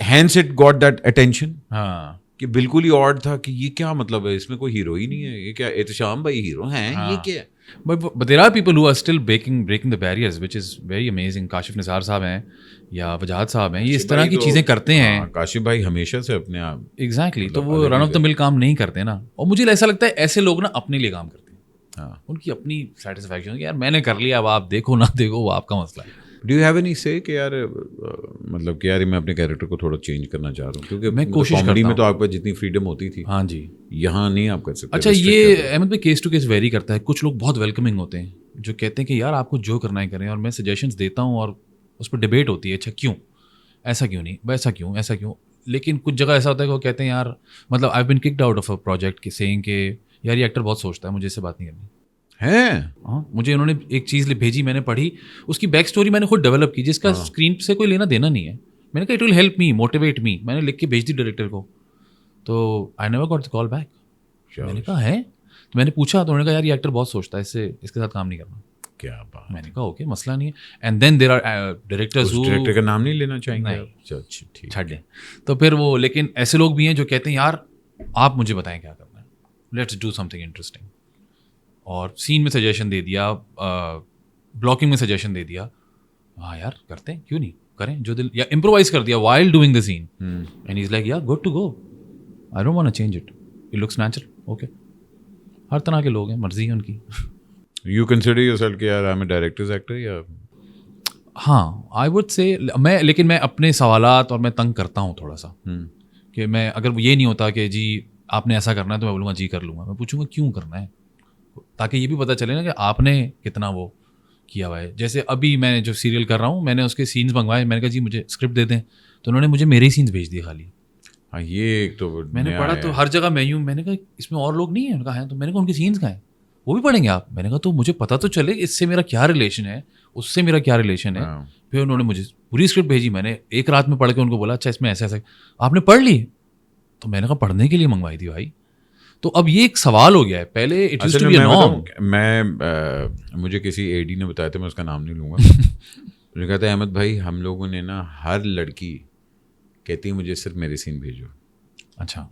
hence it got that attention. ہاں کہ بالکل ہی آڈ تھا کہ یہ کیا مطلب ہے, اس میں کوئی ہیرو ہی نہیں ہے, یہ کیا احتشام بھائی ہیرو ہیں, یہ کیا ہے. But there are people who are still breaking the barriers, which is very amazing. Kashif نثار صاحب ہیں یا وجاہت صاحب ہیں, یہ اس طرح کی چیزیں کرتے ہیں. کاشف بھائی ہمیشہ سے اپنے آپ ایگزیکٹلی, تو وہ رن آف دا مل کام نہیں کرتے نا. اور مجھے ایسا لگتا ہے ایسے لوگ نا اپنے لیے کام کرتے ہیں, ان کی اپنی سیٹسفیکشن, یار میں نے کر لیا, اب آپ دیکھو نہ دیکھو وہ آپ کا مسئلہ ہے. ڈو یو ہیو اینی سے کہ یار مطلب کہ یار میں اپنے کیریکٹر کو تھوڑا چینج کرنا چاہ رہا ہوں, کیونکہ میں کوشش کامیڈی میں تو آپ کو جتنی فریڈم ہوتی تھی, ہاں جی یہاں نہیں آپ کر سکتے. اچھا یہ احمد بھائی کیس ٹو کیس ویری کرتا ہے. کچھ لوگ بہت ویلکمنگ ہوتے ہیں جو کہتے ہیں کہ یار آپ کو جو کرنا ہے کریں, اور میں سجیشنس دیتا ہوں اور اس پہ ڈبیٹ ہوتی ہے, اچھا کیوں ایسا کیوں نہیں, ویسا کیوں, ایسا کیوں. لیکن کچھ جگہ ایسا ہوتا ہے کہ وہ کہتے ہیں یار مطلب I been kicked out of a project کی سیئنگ کہ یار یہ ایکٹر بہت سوچتا ہے, مجھے اس سے بات نہیں کرنی ہے. ہاں مجھے انہوں نے ایک چیز بھیجی, میں نے پڑھی, اس کی بیک اسٹوری میں نے خود ڈیولپ کی جس کا اسکرین سے کوئی لینا دینا نہیں ہے. میں نے کہا it will help me, motivate me, میں نے لکھ کے بھیج دی ڈائریکٹر کو. تو I never got the call back. میں نے کہا ہے, تو میں نے پوچھا تو انہوں نے کہا یار یہ ایکٹر بہت سوچتا ہے, اس کے ساتھ کام نہیں کرنا. کیا بات. میں نے کہا اوکے مسئلہ نہیں ہے. And then there are directors director کا نام نہیں لینا چاہیں گے, چھڈ دیں. تو پھر وہ, لیکن ایسے لوگ بھی ہیں جو کہتے ہیں یار آپ مجھے بتائیں کیا کرنا ہے, let's do some thing interesting. اور سین میں سجیشن دے دیا, بلاکنگ میں سجیشن دے دیا, ہاں یار کرتے ہیں, کیوں نہیں کریں جو دل, یا امپرووائز کر دیا while doing the scene, and he is like یار good to go, I don't want to change it, it looks natural. Okay, ہر طرح کے لوگ ہیں, مرضی ہے ان کی. یو کنسیڈر یورسیلف کہ یار I am a directors actor یا؟ ہاں آئی وڈ سے میں, لیکن میں اپنے سوالات اور میں تنگ کرتا ہوں تھوڑا سا, کہ میں اگر یہ نہیں ہوتا کہ جی آپ نے ایسا کرنا ہے تو میں بولوں گا جی کر لوں گا, میں پوچھوں گا کیوں کرنا ہے, تاکہ یہ بھی پتہ چلے نا کہ آپ نے کتنا وہ کیا ہوا ہے. جیسے ابھی میں جو سیریل کر رہا ہوں, میں نے اس کے سینس منگوائے, میں نے کہا جی مجھے اسکرپٹ دے دیں, تو انہوں نے مجھے میرے ہی سینس بھیج دیے خالی. ہاں یہ ایک تو میں نے پڑھا تو ہر جگہ میں یوں, میں نے کہا اس میں اور لوگ نہیں ہیں, ان کا ہے, تو میں نے کہا ان کے سینس کہاں ہیں, وہ بھی پڑھیں گے آپ. میں نے کہا تو مجھے پتہ تو چلے اس سے میرا کیا ریلیشن ہے, اس سے میرا کیا ریلیشن ہے. پھر انہوں نے مجھے پوری اسکرپٹ بھیجی, میں نے ایک رات میں پڑھ کے ان کو بولا اچھا اس میں ایسا ایسا, آپ نے پڑھ لی؟ تو میں نے کہا پڑھنے کے لیے منگوائی تھی بھائی. تو اب یہ ایک سوال ہو گیا ہے, پہلے it used to be a norm. میں مجھے کسی اے ڈی نے بتایا تھا, میں اس کا نام نہیں لوں گا, مجھے کہتا ہے احمد بھائی ہم لوگوں نے نا, ہر لڑکی کہتی ہے مجھے صرف میرے سین بھیجو. اچھا,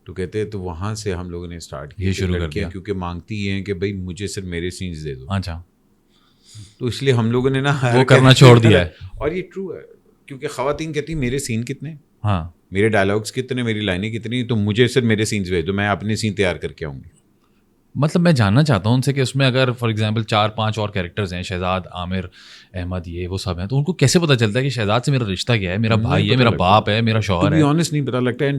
تو کہتے ہیں تو وہاں سے ہم لوگوں نے اسٹارٹ کیا, یہ شروع کر دیا, کیونکہ مانگتی ہیں کہ بھائی مجھے صرف میرے سینس دے دو. اچھا, تو اس لیے ہم لوگوں نے نا وہ کرنا چھوڑ دیا ہے. اور یہ ٹرو ہے, کیونکہ خواتین کہتی ہیں میرے سین کتنے, ہاں میرے ڈائلاگس کتنے, میری لائنیں کتنی, تو مجھے صرف میرے سینس بھیج دو, میں اپنے سین تیار کر کے آؤں گی. مطلب میں جاننا چاہتا ہوں ان سے کہ اس میں اگر فار ایگزامپل 4-5 اور کیریکٹرز ہیں, شہزاد, عامر, احمد, یہ وہ سب ہیں, تو ان کو کیسے پتہ چلتا ہے کہ شہزاد سے میرا رشتہ کیا ہے, میرا بھائی ہے, میرا باپ ہے, میرا شوہر ہے؟ آنیسٹ نہیں پتہ لگتا ہے.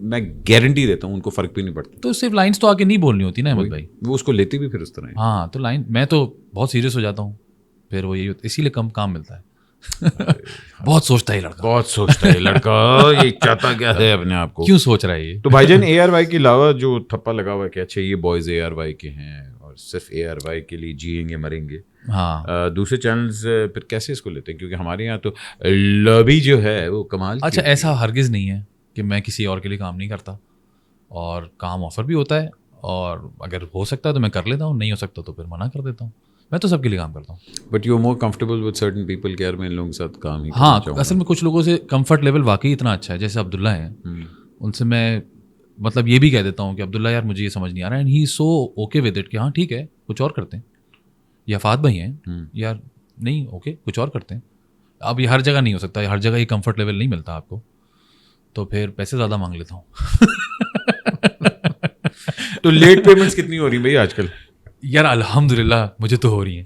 میں گارنٹی دیتا ہوں ان کو فرق بھی نہیں پڑتا. تو صرف لائنس تو آ کے نہیں بولنی ہوتی نا احمد بھائی, وہ اس کو لیتی بھی پھر اس طرح. ہاں تو لائن, میں تو بہت سیریس ہو جاتا ہوں, پھر وہ یہی اسی لیے کم کام ملتا ہے. بہت سوچتا ہے لڑکا, بہت سوچتا ہے لڑکا, یہ چاہتا کیا ہے اپنے آپ کو, کیوں سوچ رہا ہے یہ. تو بھائی جان اے آر وائی کے علاوہ جو تھپا لگا ہوا ہے کہ اچھا یہ بوائز اے آر وائی کے ہیں اور صرف اے آر وائی کے لیے جیئیں گے مریں گے, ہاں دوسرے چینلز پھر کیسے اس کو لیتے ہیں, کیونکہ ہمارے یہاں تو لابی جو ہے وہ کمال. اچھا ایسا ہرگز نہیں ہے کہ میں کسی اور کے لیے کام نہیں کرتا, اور کام آفر بھی ہوتا ہے, اور اگر ہو سکتا ہے تو میں کر لیتا ہوں, نہیں ہو سکتا تو پھر منع کر دیتا ہوں. میں تو سب کے لیے کام کرتا ہوں. But you are more comfortable with certain people کہ یار میں ان لوگوں کے ساتھ کام ہی. ہاں اصل میں کچھ لوگوں سے کمفرٹ لیول واقعی اتنا اچھا ہے, جیسے عبداللہ ہیں, ان سے میں مطلب یہ بھی کہہ دیتا ہوں کہ عبداللہ یار مجھے یہ سمجھ نہیں آ رہا ہے, and he so okay with it کہ ہاں ٹھیک ہے کچھ اور کرتے ہیں. یا فات بھائی ہیں, یار نہیں اوکے کچھ اور کرتے ہیں. اب یہ ہر جگہ نہیں ہو سکتا, ہر جگہ یہ کمفرٹ لیول نہیں ملتا آپ کو, تو پھر پیسے زیادہ مانگ لیتا ہوں. تو لیٹ پیمنٹس کتنی ہو رہی ہیں بھائی آج کل؟ یار الحمد للہ مجھے تو ہو رہی ہیں,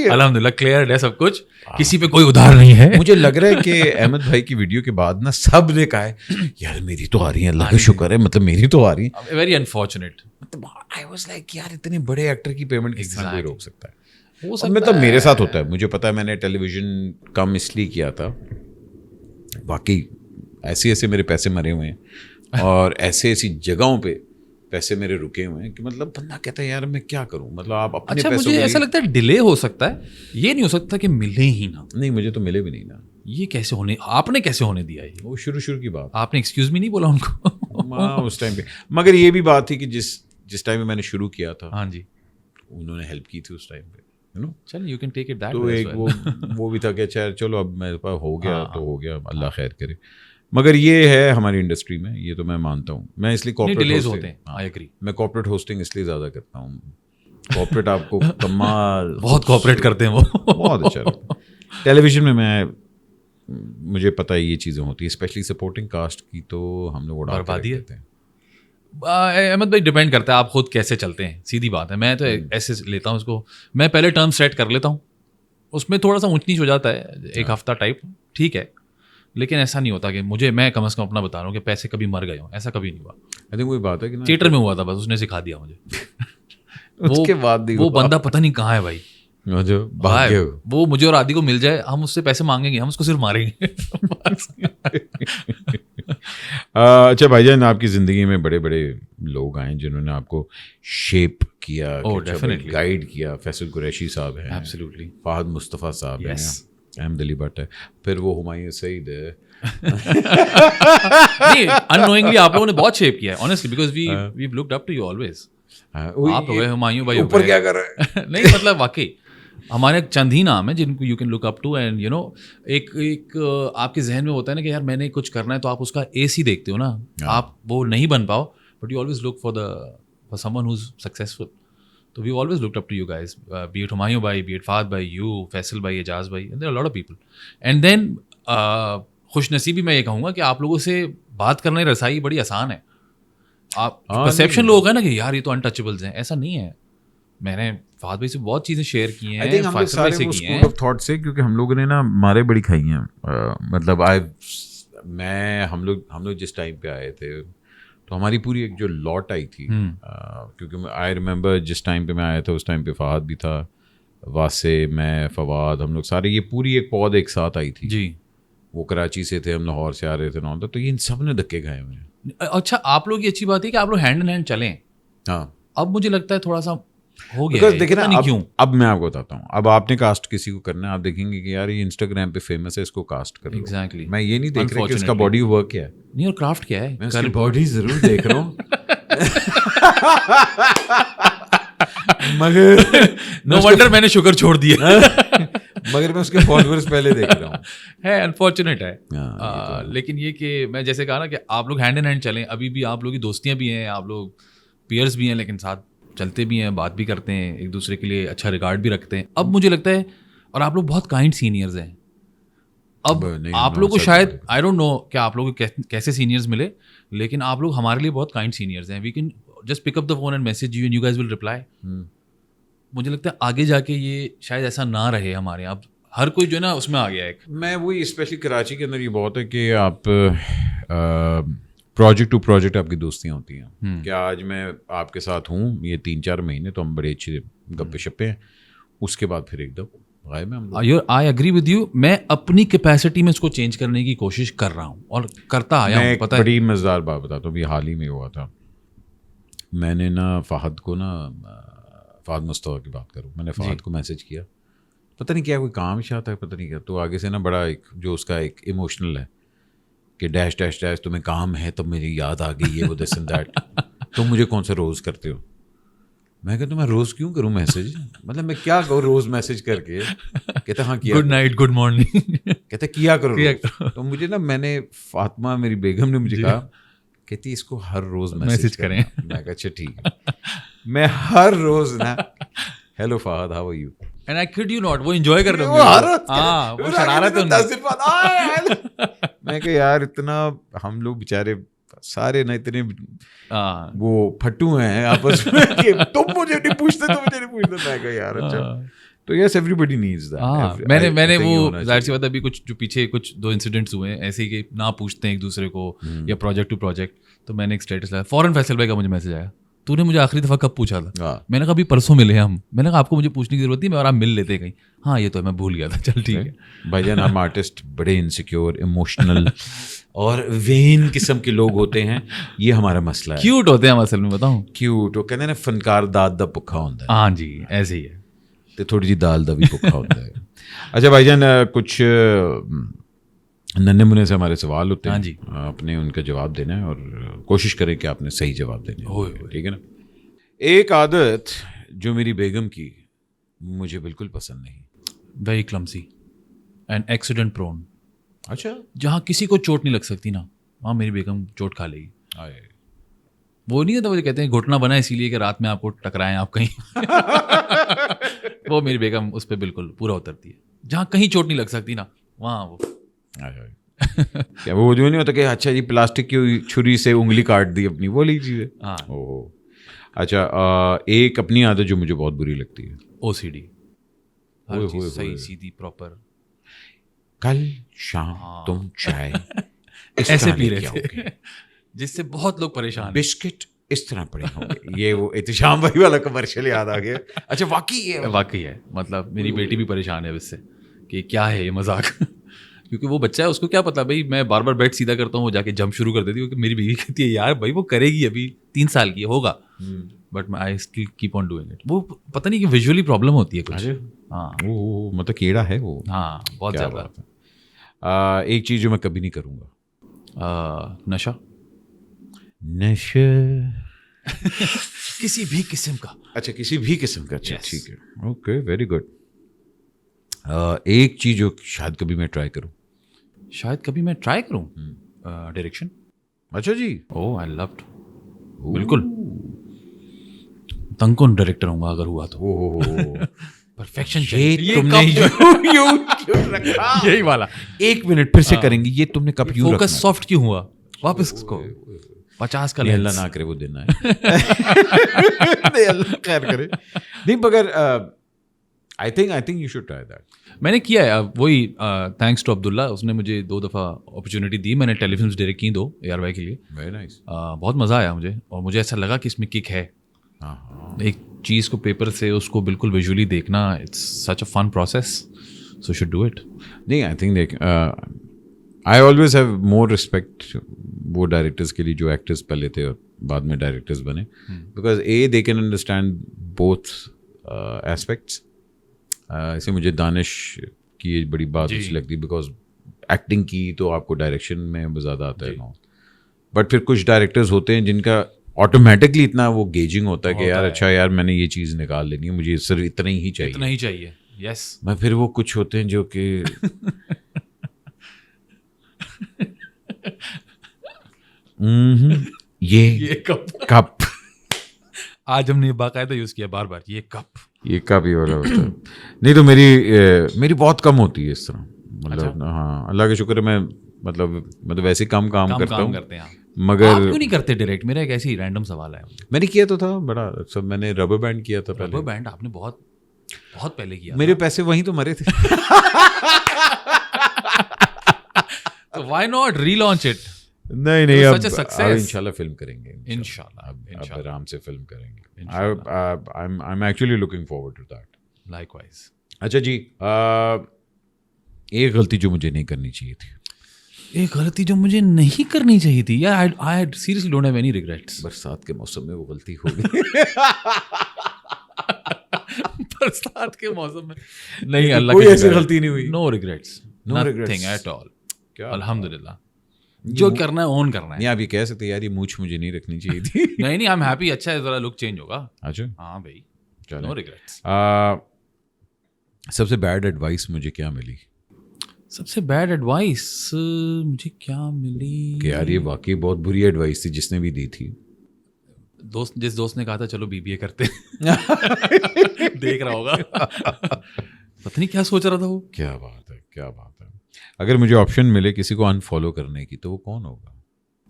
الحمد للہ کلیئر ہے سب کچھ, کسی پہ کوئی ادھار نہیں ہے. مجھے لگ رہا ہے کہ احمد بھائی کی ویڈیو کے بعد نا سب نے کہا ہے یار میری تو آ رہی ہیں, اللہ کا شکر ہے, مطلب میری تو آ رہی ہیں. ویری انفارچونیٹ, مطلب آئی واز لائک یار اتنے بڑے ایکٹر کی پیمنٹ کس طرح کوئی روک سکتا ہے. ہو سکتا مطلب میرے ساتھ ہوتا ہے, مجھے پتا ہے, میں نے ٹیلی ویژن کم اس لیے کیا تھا, باقی ایسے ایسے میرے پیسے مرے ہوئے ہیں اور ایسے ایسی جگہوں پہ پیسے میرے رکے ہوئے ہیں کہ مطلب بندہ کہتا ہے یار میں کیا کروں, مطلب آپ اپنے اچھا پیسوں. مجھے ایسا لگتا ہے ڈیلے ہو سکتا ہے, یہ نہیں ہو سکتا کہ ملے ہی نہ. نہیں مجھے تو ملے بھی نہیں نا. یہ کیسے ہونے, آپ نے کیسے ہونے دیا یہ؟ وہ شروع کی بات, آپ نے ایکسکیوز بھی نہیں بولا ان کو اس ٹائم پہ. مگر یہ بھی بات تھی کہ جس جس ٹائم میں نے شروع کیا تھا ہاں جی انہوں نے ہیلپ کی تھی اس ٹائم پہ چلیے you can take it that تو ایک وہ بھی تھا کہ اچھا چلو اب میرے پاس ہو گیا تو ہو گیا, اللہ خیر کرے. مگر یہ ہے ہماری انڈسٹری میں, یہ تو میں مانتا ہوں. میں اس لیے ڈیلیز ہوتے ہیں, آئی ایگری. میں کارپوریٹ ہوسٹنگ اس لیے زیادہ کرتا ہوں. کارپوریٹ آپ کو کمال بہت کوآپریٹ کرتے ہیں وہ, بہت اچھا لگتا ہے. ٹیلی ویژن میں مجھے پتہ ہے یہ چیزیں ہوتی ہیں, اسپیشلی سپورٹنگ کاسٹ کی تو ہم لوگ بربادی ہے. احمد بھائی ڈپینڈ کرتا ہے آپ خود کیسے چلتے ہیں, سیدھی بات ہے. میں تو ایسے لیتا ہوں اس کو, میں پہلے ٹرم سیٹ کر لیتا ہوں, اس میں تھوڑا سا اونچ نیچ ہو جاتا ہے ایک ہفتہ ٹائپ, ٹھیک ہے, لیکن ایسا نہیں ہوتا کہ میں کم از کم اپنا بتا رہا ہوں کہ پیسے کبھی مر گئے ہوں, ایسا کبھی نہیں ہوا. آئی تھنک وہی بات ہے کہ تھیٹر میں ہوا تھا بس, اس نے سکھا دیا مجھے. اس کے بعد وہ بندہ پتہ نہیں کہاں ہے بھائی, وہ مجھے اور عادی کو مل جائے, ہم اس سے پیسے مانگیں گے, ہم اس کو صرف ماریں گے. اچھا بھائی جان, آپ کی زندگی میں بڑے بڑے لوگ آئے جنہوں نے آپ کو شیپ کیا, گائیڈ کیا. فیصل قریشی صاحب ہیں, ایبسلیوٹلی. فہد مصطفیٰ صاحب ہیں, احمد علی بٹ ہے, پھر وہ ہمایوں سعید ہے. اننوئنگلی آپ لوگوں نے بہت شیپ کیا ہے honestly, because we looked up to you always. آپ ہو گئے ہمایوں بھائی, اوپر کیا کر رہے ہیں نہیں مطلب واقعی ہمارے چند ہی نام ہیں جن کو you can look up to, and you know ایک آپ کے ذہن میں ہوتا ہے نا کہ یار میں نے کچھ کرنا ہے, تو آپ اس کا ایس ہی دیکھتے ہو نا, آپ وہ نہیں بن پاؤ, but you always look for someone who is successful. تو we always looked up to you guys, be it Humayun بھائی, بی اٹ فہد بھائی, یو, فیصل بھائی, اعجاز بھائی, there are lot of people. And then خوش نصیبی میں یہ کہوں گا کہ آپ لوگوں سے بات کرنے رسائی بڑی آسان ہے. آپ پرسیپشن لوگ ہیں نا کہ یار یہ تو انٹچیبلز ہیں, ایسا نہیں ہے. میں نے فہد بھائی سے بہت چیزیں شیئر کی ہیں, فیصل بھائی سے کی ہیں, تھاٹ سے, کیونکہ ہم لوگوں نے نا مارے بڑی کھائی ہیں. مطلب ہم لوگ جس ٹائم پہ آئے تھے تو ہماری پوری ایک جو لاٹ آئی تھی, کیونکہ آئی ریممبر جس ٹائم پہ میں آیا تھا اس ٹائم پہ فہد بھی تھا, واسع, میں, فواد, ہم لوگ سارے یہ پوری ایک پود ایک ساتھ آئی تھی جی. وہ کراچی سے تھے, ہم لاہور سے آ رہے تھے, نہ تو یہ ان سب نے دھکے کھائے ہوئے ہیں. اچھا آپ لوگ, یہ اچھی بات ہے کہ آپ لوگ ہینڈ ان ہینڈ چلیں. ہاں اب مجھے لگتا ہے تھوڑا سا ہو گیا, دیکھیں نا کیوں. اب میں آپ کو بتاتا ہوں, اب آپ نے کاسٹ کسی کو کرنا ہے, آپ دیکھیں گے کہ یار یہ انسٹاگرام پہ فیمس ہے, اس کو کاسٹ کرو. ایگزیکٹلی. میں یہ نہیں دیکھ رہا کہ اس کا باڈی ورک کیا ہے, نہیں, اور کرافٹ کیا ہے, میں اس کی باڈی ضرور دیکھ رہا ہوں مگر نو ونڈر میں نے شوگر چھوڑ دیا, مگر میں اس کے فالوورز پہلے دیکھ رہا ہوں. ہے انفارچونیٹ ہے, لیکن یہ کہ میں جیسے کہا نا کہ آپ لوگ ہینڈ ان ہینڈ چلیں. ابھی بھی آپ لوگ کی دوستیاں بھی ہیں, آپ لوگ پیئرس بھی ہیں, لیکن ساتھ چلتے بھی ہیں, بات بھی کرتے ہیں, ایک دوسرے کے لیے اچھا ریگارڈ بھی رکھتے ہیں. اب مجھے لگتا ہے, اور آپ لوگ بہت کائنڈ سینئرز ہیں. اب آپ لوگ کو شاید آئی ڈونٹ نو کہ آپ لوگوں کو کیسے سینئرز ملے, لیکن آپ لوگ ہمارے لیے بہت کائنڈ سینئرز ہیں. We can just pick up the phone and message you and you guys will reply. مجھے لگتا ہے آگے جا کے یہ شاید ایسا نہ رہے ہمارے یہاں. اب ہر کوئی جو ہے نا اس میں آ گیا ایک. میں وہی اسپیشلی کراچی کے اندر یہ بہت ہے کہ آپ پروجیکٹ ٹو پروجیکٹ آپ کی دوستیاں ہوتی ہیں. کہ آج میں آپ کے ساتھ ہوں یہ 3-4 مہینے تو ہم بڑے اچھے گپے شپے ہیں, اس کے بعد پھر ایک دم غائب ہیں. I agree with you. میں اپنی کیپیسٹی میں اس کو چینج کرنے کی کوشش کر رہا ہوں اور کرتا آیا ہوں. پتہ ہے بڑی مزیدار بات بتاتا ہوں, یہ حال ہی میں ہوا تھا. میں نے نا فہد کو نا, فہد مصطفیٰ کی بات کروں, میں نے فہد کو میسج کیا, پتہ نہیں کیا کوئی کام شاہ تھا, پتہ نہیں کیا, تو آگے سے نا بڑا ایک جو اس کا ایک ایموشنل ہے کہ ڈیش ڈیش ڈیش تمہیں کام ہے, تب میری یاد آ گئی ہے وہ دس اینڈ دیٹ, تم مجھے کون سا روز کرتے ہو. میں کہتا ہوں میں روز کیوں کروں میسج, مطلب میں کیا کروں روز میسج کر کے. کہتا ہاں کیا, گڈ نائٹ, گڈ مارننگ, کہتا کیا کرو. تو مجھے نا, میں نے فاطمہ میری بیگم نے مجھے کہا, کہتی اس کو ہر روز میسج کریں. میں کہا اچھا ٹھیک ہے, میں ہر روز نا hello Fahad how are you, and I kid you not, وہ انجوائے کر رہے ہوں. ہاں وہ شرارت ہے. میں کہ یار اتنا ہم لوگ بیچارے سارے نا اتنے وہ پھٹو ہیں آپس میں کہ تم مجھے نہیں پوچھتے, تم مجھے نہیں پوچھتے. میں کہ یار اچھا, تو یس ایوری بڈی نیڈز دیٹ. میں نے وہ ظاہر سی بات ابھی کچھ جو پیچھے کچھ 2 انسیڈنٹس ہوئے ہیں ایسے کہ نہ پوچھتے ہیں ایک دوسرے کو یا پروجیکٹ ٹو پروجیکٹ. تو میں نے ایک اسٹیٹس لایا, فوراً فیصل بھائی کا مجھے میسج آیا, تو نے مجھے آخری دفعہ کب پوچھا تھا. میں نے کہا ابھی پرسوں ملے ہم. میں نے کہا آپ کو مجھے پوچھنے کی ضرورت نہیں, اور آپ مل لیتے کہیں. ہاں یہ تو میں بھول گیا تھا, چل ٹھیک ہے. بھائی جان ہم آرٹسٹ بڑے انسیکیور, ایموشنل اور وین قسم کے لوگ ہوتے ہیں, یہ ہمارا مسئلہ ہے. کیوٹ ہوتے ہیں ہم اصل میں, بتاؤں کیوٹ, وہ کہتے ہیں نا فنکار داد دا بھکھا ہوتا ہے. ہاں جی ایسے ہی ہے, تو تھوڑی جی دال دا بھی بھکھا ہوتا ہے. اچھا بھائی جان, کچھ ننے منے سے ہمارے سوال ہوتے ہیں, آپ نے ان کا جواب دینا ہے اور کوشش کریں کہ آپ نے صحیح جواب دینا ہے, ٹھیک ہے نا. ایک عادت جو میری بیگم کی مجھے بالکل پسند نہیں. ویری کلمسی اینڈ ایکسیڈنٹ پرون. اچھا. جہاں کسی کو چوٹ نہیں لگ سکتی نا وہاں میری بیگم چوٹ کھا لے گی. وہ نہیں ہوتا وہ کہتے ہیں گھٹنا بنا اسی لیے کہ رات میں آپ کو ٹکرائیں آپ کہیں. وہ میری بیگم اس پہ بالکل پورا اترتی ہے. جہاں کہیں چوٹ نہیں لگ سکتی نا وہاں وہ کیا وہ جو نہیں ہوتا کہ اچھا جی پلاسٹک کی چھری سے انگلی کاٹ دی اپنی, وہ لی چیز ہے. اوہ اچھا. ایک اپنی عادت جو مجھے بہت بری لگتی ہے, OCD. صحیح سیدھی پراپر. کل شام تم چائے ایسے پی رہے تھے جس سے بہت لوگ پریشان ہیں. بسکٹ اس طرح پڑے ہوں گے. یہ وہ احتشام بھائی والا کمرشل یاد آ گیا. اچھا واقعی ہے. مطلب میری بیٹی بھی پریشان ہے اس سے کہ کیا ہے یہ مذاق. کیونکہ وہ بچہ ہے اس کو کیا پتا بھائی میں بار بار بیٹ سیدھا کرتا ہوں وہ جا کے جمپ شروع کر دیتی ہے. میری بیوی کہتی ہے یار بھائی وہ کرے گی ابھی 3 سال کی ہوگا but I still keep on doing it. وہ پتہ نہیں کہ ویژولی پرابلم ہوتی ہے کچھ. ہاں مطلب کیڑا ہے وہ. ہاں بہت زیادہ. ایک چیز جو میں کبھی نہیں کروں گا نشہ کسی بھی قسم کا. اچھا کسی بھی قسم کا. اچھا ٹھیک ہے اوکے ویری گڈ. ایک چیز جو شاید کبھی میں ٹرائی کروں ڈائریکشن. اچھا جی. او آئی لوڈ. بالکل تنگ کون ڈائریکٹر ہوں گا اگر ہوا تو. پرفیکشن یہی والا. 1 منٹ پھر سے کریں گے. یہ تم نے کب یوں فوکس سافٹ کیوں ہوا واپس اس کو 50 کا اللہ نہ کرے وہ دن ہے. اللہ خیر کرے. نہیں مگر I think you should try that. میں نے کیا ہے وہی تھینکس ٹو عبداللہ. اس نے مجھے 2 دفعہ اپرچونیٹی دی. میں نے ٹیلی فلمس ڈائریکٹ کی 2 ARY کے لیے. Very nice. بہت مزہ آیا مجھے اور مجھے ایسا لگا کہ اس میں کک ہے. ایک چیز کو پیپر سے اس کو بالکل ویژولی دیکھنا it's such a fun process. So should do it. نہیں I think I always have more respect وہ ڈائریکٹرس کے لیے جو ایکٹرس پہلے تھے اور بعد میں ڈائریکٹرس بنے. Because they can understand both aspects. اسے مجھے دانش کی یہ بڑی بات اچھی لگتی ہے بیکاز ایکٹنگ کی تو آپ کو ڈائریکشن میں زیادہ آتا ہے. بٹ پھر کچھ ڈائریکٹرز ہوتے ہیں جن کا آٹومیٹکلی اتنا وہ گیجنگ ہوتا ہے کہ یار اچھا یار میں نے یہ چیز نکال لینی ہے مجھے صرف اتنا ہی چاہیے. یس. میں پھر وہ کچھ ہوتے ہیں جو کہ یہ کپ آج ہم نے باقاعدہ یوز کیا بار بار. یہ کپ ہی والا ہوتا ہے. نہیں تو میری بہت کم ہوتی ہے اس طرح. مطلب ہاں اللہ کا شکر ہے میں مطلب ویسے کم کام کرتا ہوں. مگر آپ کیوں نہیں کرتے ڈائریکٹ؟ میرا ایک ایسی رینڈم سوال ہے. میں نے کیا تو تھا بڑا سب. میں نے ربر بینڈ کیا تھا. ربر بینڈ آپ نے بہت پہلے کیا. میرے پیسے وہیں تو مرے تھے. Why not relaunch it. نہیں اب انشاءاللہ فلم کریں گے. انشاءاللہ آرام سے فلم کریں گے. I'm actually looking forward to that. Likewise. اچھا جی ایک غلطی جو مجھے نہیں کرنی چاہیے تھی. ایک غلطی جو مجھے نہیں کرنی چاہیے تھی یار. I seriously don't have any regrets. برسات کے موسم میں وہ غلطی ہو گئی. برسات کے موسم میں نہیں اللہ کوئی ایسی غلطی نہیں ہوئی. No regrets. Nothing at all. الحمدللہ. جو کرنا ہے اون کرنا ہے. نہیں آپ یہ کہہ سکتے یار یہ مونچھ مجھے نہیں رکھنی چاہیے تھی. نہیں آئی ایم ہیپی. اچھا ہے ذرا لک چینج ہوگا. اچھا ہاں بھائی نو ریگریٹس. سب سے بیڈ ایڈوائس مجھے کیا ملی؟ سب سے بیڈ ایڈوائس مجھے کیا ملی کہ یار یہ واقعی بہت بری ایڈوائس تھی جس نے بھی دی تھی. جس دوست نے کہا تھا چلو BBA کرتے دیکھ رہا ہوگا. پتہ نہیں کیا سوچ رہا تھا وہ. کیا بات ہے. اگر مجھے آپشن ملے کسی کو انفالو کرنے کی تو وہ کون ہوگا؟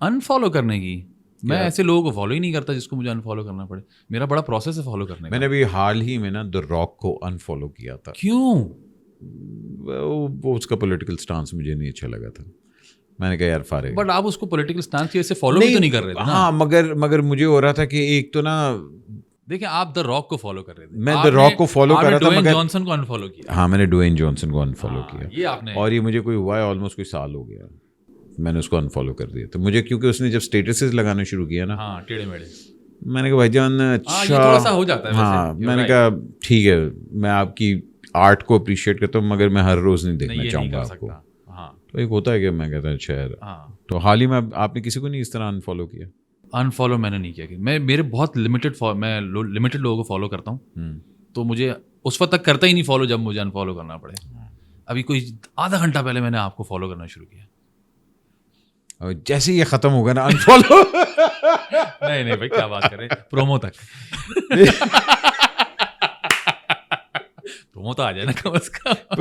انفالو کرنے کی؟ میں ایسے لوگوں کو فالو ہی نہیں کرتا جس کو مجھے انفالو کرنا پڑے. میرا بڑا پروسیس ہے فالو کرنے کا. میں نے ابھی حال ہی میں نا The Rock کو انفالو کیا تھا. کیوں؟ وہ اس کا پولیٹیکل سٹانس مجھے نہیں اچھا لگا تھا. میں نے کہا یار فارغ. بٹ آپ اس کو پولیٹیکل سٹانس کی وجہ سے فالو بھی تو نہیں کر رہے تھے. ہاں مگر مجھے ہو رہا تھا کہ ایک تو نا دیکھیں آپ The Rock کو فالو کر رہے تھے. میں The Rock کو فالو کر رہا تھا مگر جانسن کو انفالو کیا. ہاں میں نے ڈوین جانسن کو انفالو کیا. یہ آپ نے. اور یہ مجھے کوئی ہوا ہے آلموسٹ کوئی سال ہو گیا میں نے اس کو انفالو کر دیا. تو مجھے کیونکہ اس نے جب اسٹیٹسز لگانا شروع کیا نا ہاں ٹیڑے میڑے میں نے کہا بھائی جان اچھا تھوڑا سا ہو جاتا ہے. ہاں میں نے کہا ٹھیک ہے میں آپ کی آرٹ کو اپریشیٹ کرتا ہوں مگر میں ہر روز نہیں دیکھنا چاہوں گا آپ کو. تو ایک ہوتا ہے کہ میں کہتا ہوں اچھا یار. تو حال ہی میں آپ نے کسی کو نہیں اس طرح انفالو کیا؟ انفالو میں نے نہیں کیا کہ میں میرے بہت میں لمیٹڈ لوگوں کو فالو کرتا ہوں, تو مجھے اس وقت تک کرتا ہی نہیں فالو جب مجھے انفالو کرنا پڑے. ابھی کوئی آدھا گھنٹہ پہلے میں نے آپ کو فالو کرنا شروع کیا. اور جیسے یہ ختم ہوگا نا انفالو. نہیں بھائی کیا بات کریں, پرومو تک پرومو تو آ جائے نا کم از کم.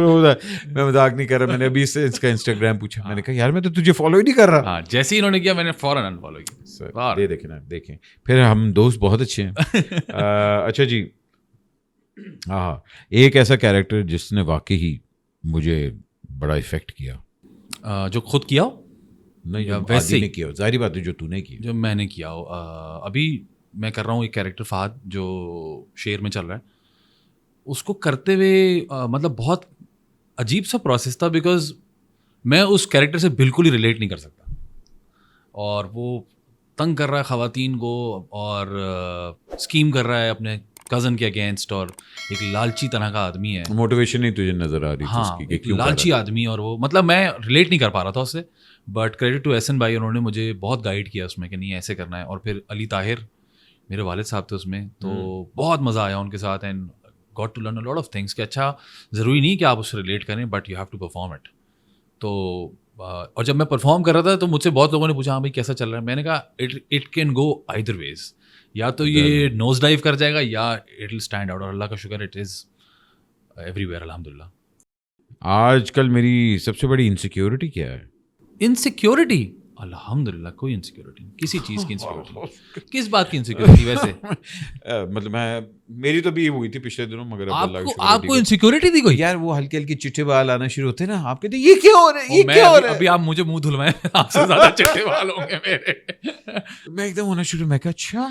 میں مذاق نہیں کر رہا, میں نے ابھی سے اس کا انسٹاگرام پوچھا, میں نے کہا یار میں تو تجھے فالو ہی نہیں کر رہا. ہاں جیسے ہی انہوں نے کیا میں نے فوراً انفالو کیا. یہ دیکھیں نا, دیکھیں پھر ہم دوست بہت اچھے ہیں. اچھا جی, ہاں ایک ایسا کیریکٹر جس نے واقعی مجھے بڑا افیکٹ کیا, جو خود کیا ہو نہیں ویسے نہیں کیا, ظاہری بات ہے جو تو نے کی, جو میں نے کیا ہو. ابھی میں کر رہا ہوں ایک کیریکٹر فہد جو شیر میں چل رہا ہے, اس کو کرتے ہوئے مطلب بہت عجیب سا پروسیس تھا, بیکاز میں اس کیریکٹر سے بالکل ہی ریلیٹ نہیں کر سکتا, اور وہ تنگ کر رہا ہے خواتین کو اور اسکیم کر رہا ہے اپنے کزن کے اگینسٹ, اور ایک لالچی طرح کا آدمی ہے. موٹیویشن نہیں تجھے نظر آ رہی تھی ہاں, ایک لالچی آدمی, اور وہ مطلب میں ریلیٹ نہیں کر پا رہا تھا اس سے. بٹ کریڈٹ ٹو احسن بھائی, انہوں نے مجھے بہت گائیڈ کیا اس میں کہ نہیں ایسے کرنا ہے. اور پھر علی طاہر میرے والد صاحب تھے اس میں, تو بہت مزہ آیا ان کے ساتھ, and got to learn a lot of things کہ اچھا ضروری نہیں کہ آپ اس سے ریلیٹ کریں, but you have to perform it. تو اور جب میں پرفارم کر رہا تھا تو مجھ سے بہت لوگوں نے پوچھا ہاں بھائی کیسا چل رہا ہے. میں نے کہا اٹ کین گو آئدر ویز, یا تو یہ نوز ڈائیو کر جائے گا یا اٹ ول اسٹینڈ آؤٹ, اور اللہ کا شکر اٹ از ایوری ویئر الحمد للہ. آج کل میری سب سے بڑی انسیکیورٹی کیا ہے؟ انسیکیورٹی الحمد للہ کوئی انسیکیورٹی نہیں, کسی چیز کی انسیکیورٹی. کس بات کی انسیکیورٹی ویسے؟ مطلب میری تو بھی یہ ہوئی تھی پچھلے دنوں, مگر آپ کو انسیکیورٹی تھی کوئی؟ یار وہ ہلکے ہلکے چٹے بال آنا شروع ہوتے ہیں نا, آپ کہتے ہیں یہ کیا ہو رہا ہے, یہ کیا ہو رہا ہے. ابھی آپ مجھے منہ دھلوائیں, آپ سے زیادہ چٹے بال ہوں گے میرے. میں ایک دم ہونا شروع, میں کہا اچھا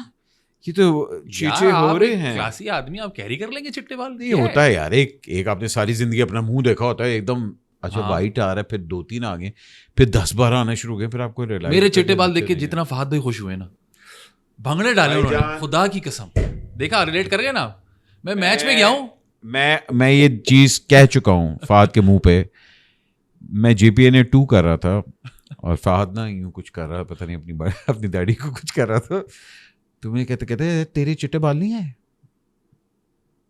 یہ تو چیچے ہو رہے ہیں. کلاسی آدمی, آپ کیری کر لیں گے چٹے بال. یہ ہوتا ہے یار, ایک آپ نے ساری زندگی اپنا منہ دیکھا ہوتا ہے ایک دم, اچھا وائٹ آ رہا ہے, پھر 2-3 آ گئے, پھر 10-12 آنا شروع ہو گئے, پھر آپ کو ریلائز. میرے چٹے بال دیکھ کے جتنا فہد بھائی خوش ہوئے نا, بھنگڑے ڈالے انہوں نے, خدا کی قسم. دیکھا ریلیٹ کر گئے نا. میں میچ میں گیا ہوں, میں یہ چیز کہہ چکا ہوں فہد کے منہ پہ. میں JPNA 2 کر رہا تھا اور فہد نا یوں کچھ کر رہا, پتہ نہیں اپنی داڑھی کو کچھ کر رہا تھا, تو مجھے کہتے تیرے چٹے بال نہیں ہیں.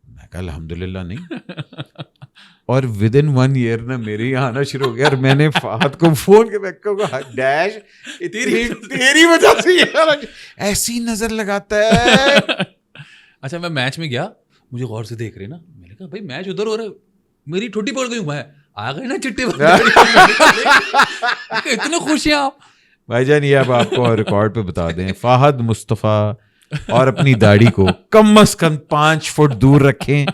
میں کہا الحمدللہ نہیں. اور ودن 1 year نا میرے یہاں آنا شروع ہو گیا, اور میں نے فہد کو فون کے ڈیش تیری وجہ سے ایسی نظر لگاتا ہے. اچھا میں میچ میں گیا, مجھے غور سے دیکھ رہے نا, میں نے کہا بھائی میچ ادھر ہو رہا ہے, میری ٹھوٹی پکڑ گئی, میں آ گئے نا چٹے اتنے خوش ہیں آپ. بھائی جان یہ اب آپ کو ریکارڈ پہ بتا دیں, فہد مصطفیٰ اور اپنی داڑھی کو کم از کم 5 فٹ دور رکھیں,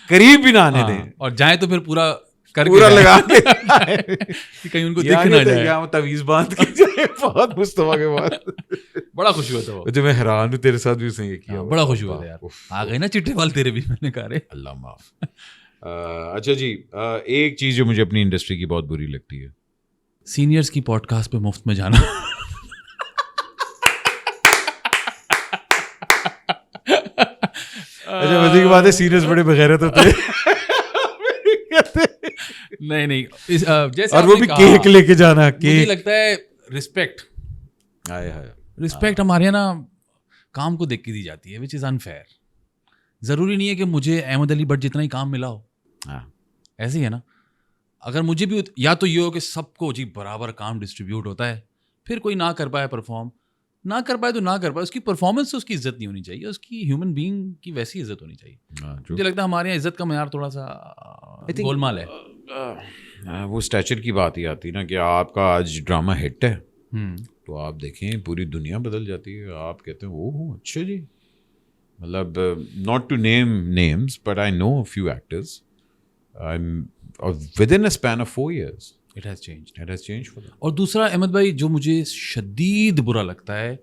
قریب بھی نہ آنے دیں, اور جائیں تو پھر پورا لگا کے کہیں ان کو دیکھ نہ جائے, تعویذ باندھ کے جائے فہد مصطفیٰ کے بعد. بڑا خوش ہوا تھا وہ, جو میں حیران ہوں تیرے ساتھ بھی اس نے یہ کیا, بڑا خوش ہوا تھا یار. آ گئے نا چٹے بال تیرے بھی, میں نے کہا رے اللہ معاف. اچھا جی, ایک چیز جو مجھے اپنی انڈسٹری کی بہت بری لگتی ہے, سینئرز کی پوڈ کاسٹ پہ مفت میں جانا. اچھا مزے کی بات ہے, سینئرز بڑے بغیرت ہوتے ہیں. نہیں جیسے اور وہ بھی کیک لے کے جانا, مجھے لگتا ہے رسپیکٹ رسپیکٹ ہمارے یہاں نا کام کو دیکھ کے دی جاتی ہے, وچ از انفیئر. ضروری نہیں ہے کہ مجھے احمد علی بٹ جتنا ہی کام ملا ہو, ایسے ہی ہے نا. اگر مجھے بھی یا تو یہ ہو کہ سب کو جی برابر کام ڈسٹریبیوٹ ہوتا ہے, پھر کوئی نہ کر پائے پرفارم, نہ کر پائے تو نہ کر پائے, اس کی پرفارمنس سے اس کی عزت نہیں ہونی چاہیے, اس کی ہیومن بینگ کی ویسی عزت ہونی چاہیے. مجھے لگتا ہے ہمارے یہاں عزت کا معیار تھوڑا سا گولمال ہے. وہ اسٹیچر کی بات ہی آتی نا کہ آپ کا آج ڈرامہ ہٹ ہے تو آپ دیکھیں پوری دنیا بدل جاتی ہے. آپ کہتے ہیں اوہ اچھا جی, مطلب not to name names but I know a few actors within a span of 4 years It has changed. for them. اور دوسرا احمد بھائی جو مجھے شدید برا لگتا ہے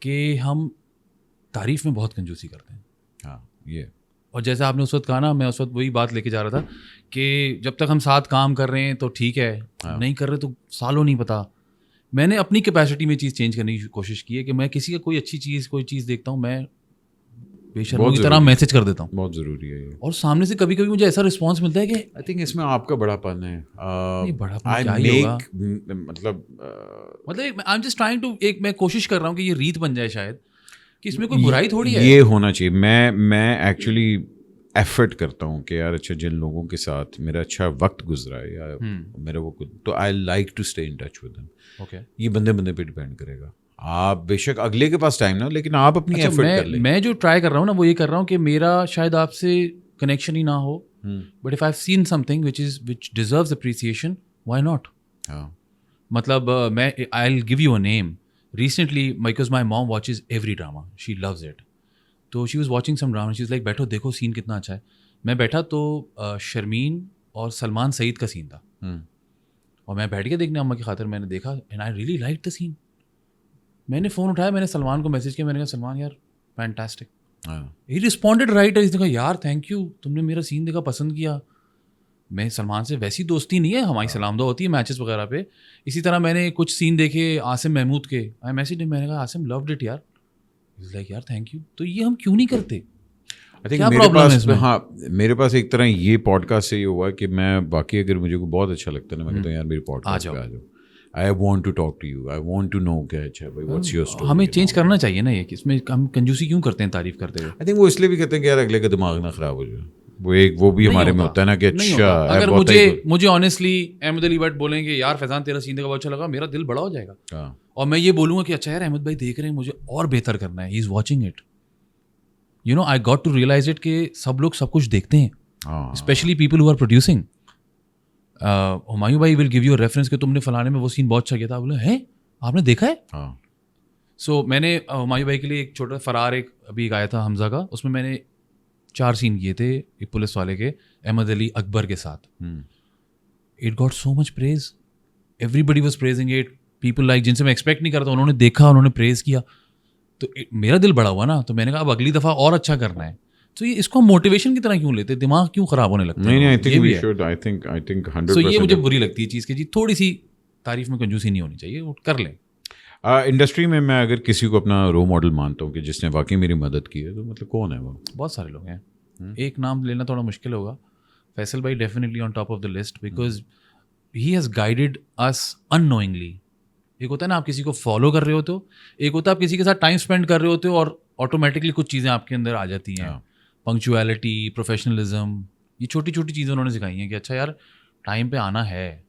کہ ہم تعریف میں بہت کنجوسی کرتے ہیں. ہاں یہ, اور جیسے آپ نے اس وقت کہا نا, میں اس وقت وہی بات لے کے جا رہا تھا کہ جب تک ہم ساتھ کام کر رہے ہیں تو ٹھیک ہے, نہیں کر رہے تو سالوں نہیں پتا. میں نے اپنی کیپیسٹی میں چیز چینج کرنے کی کوشش کی ہے کہ میں کسی کا کوئی اچھی چیز کوئی چیز دیکھتا ہوں, میں بے شرموں کی طرح میسج کر دیتا ہوں. بہت ضروری ہے یہ. اور سامنے سے کبھی کبھی مجھے ایسا رسپانس ملتا ہے کہ آئی تھنک اس میں آپ کا بڑا پن ہے. مطلب I am just trying to, ایک میں کوشش کر رہا ہوں کہ یہ ریت بن جائے شاید, کہ اس میں کوئی برائی تھوڑی ہے. یہ ہونا چاہیے. میں ایکچولی ایفرٹ کرتا ہوں کہ یار اچھا جن لوگوں کے ساتھ میرا اچھا وقت گزرا ہے یا میرا وہ تو I like to stay in touch with them. Okay, یہ بندے بندے پہ ڈپینڈ کرے گا. آپ بے شک اگلے کے پاس ٹائم نہ, لیکن آپ اپنی ایفرٹ کر لیں. میں جو ٹرائی کر رہا ہوں نا وہ یہ کر رہا ہوں کہ میرا شاید آپ سے کنیکشن ہی نہ ہو, but if I have seen something which deserves appreciation, why not. مطلب میں I will give you a name. Recently because my mom watches every drama, she loves it, تو she was watching some drama, she is like بیٹھو دیکھو سین کتنا اچھا ہے. میں بیٹھا تو شرمین اور سلمان سعید کا سین تھا, اور میں بیٹھ کے دیکھنے اماں کی خاطر میں نے دیکھا, and I really like the scene. میں نے فون اٹھایا, میں نے سلمان کو میسج کیا, میں نے کہا سلمان یار فینٹاسٹک. ہی رسپونڈیڈ رائٹ. اس نے کہا یار تھینک یو, تم نے میرا سین دیکھا, پسند کیا. میں سلمان سے ویسی دوستی نہیں ہے, ہماری سلام دعا ہوتی ہے میچز وغیرہ پہ. اسی طرح میں نے کچھ سین دیکھے عاصم محمود کے, آئی میسج, میں نے کہا عاصم لوڈ اٹ یار. از لائک یار تھینک یو. تو یہ ہم کیوں نہیں کرتے؟ کیا پرابلم ہے اس میں؟ ہاں میرے پاس ایک طرح یہ پوڈ کاسٹ سے یہ ہوا کہ میں باقی اگر مجھے کوئی بہت اچھا لگتا ہے نا, میں کہتا ہوں یار میری پوڈ کاسٹ پہ آ جاؤ. I want to talk to you. I want to know کہ اچھا بھائی what's your story. ہمیں چینج کرنا چاہیے نا یہ, کہ اس میں ہم کنجوسی کیوں کرتے ہیں تعریف کرتے ہوئے. I think وہ اس لیے بھی کہتے ہیں کہ یار اگلے کا دماغ نہ خراب ہو جائے. وہ بھی ہمارے میں ہوتا ہے نا کہ اچھا. اگر مجھے آنیسٹلی احمد علی بٹ بولیں گے یار فیضان تیرا سین دیکھا بہت اچھا لگا, میرا دل بڑا ہو جائے گا. اور میں یہ بولوں گا کہ اچھا یار احمد بھائی دیکھ رہے ہیں, مجھے اور بہتر کرنا ہے, he is watching it. You know I got to realise it کہ سب لوگ سب کچھ دیکھتے ہیں, especially people who are producing. Humayun بھائی ول گیو یو ریفرنس کہ تم نے فلانے میں وہ سین بہت اچھا کیا تھا. بولے ہیں آپ نے دیکھا ہے؟ سو میں نے ہمایوں بھائی کے لیے ایک چھوٹا فرار ایک ابھی آیا تھا حمزہ کا, اس میں میں نے 4 سین کیے تھے ایک پولیس والے کے احمد علی اکبر کے ساتھ. It got so much praise, everybody was praising it. People like جن سے میں ایکسپیکٹ نہیں کرتا, انہوں نے دیکھا, انہوں نے پریز کیا, تو میرا دل بڑا ہوا نا. تو میں نے کہا اب اگلی دفعہ اور اچھا کرنا ہے. تو یہ اس کو موٹیویشن کی طرح کیوں لیتے, دماغ کیوں خراب ہونے لگتا ہے؟ سو یہ مجھے بری لگتی ہے چیز کہ جی تھوڑی سی تعریف میں کنجوسی نہیں ہونی چاہیے, کر لیں. انڈسٹری میں میں اگر کسی کو اپنا رول ماڈل مانتا ہوں کہ جس نے واقعی میری مدد کی ہے, تو مطلب کون ہے وہ؟ بہت سارے لوگ ہیں. ایک نام لینا تھوڑا مشکل ہوگا. فیصل بھائی definitely on top of the list, because he has guided us unknowingly. ایک ہوتا ہے نا آپ کسی کو فالو کر رہے ہوتے ہو, ایک ہوتا ہے آپ کسی کے ساتھ ٹائم اسپینڈ کر رہے ہوتے ہو اور آٹومیٹکلی کچھ چیزیں آپ کے اندر آ جاتی ہیں. پنکچویلٹی, پروفیشنلزم, یہ چھوٹی چھوٹی چیزیں انہوں نے سکھائی ہیں کہ اچھا یار ٹائم پہ آنا ہے,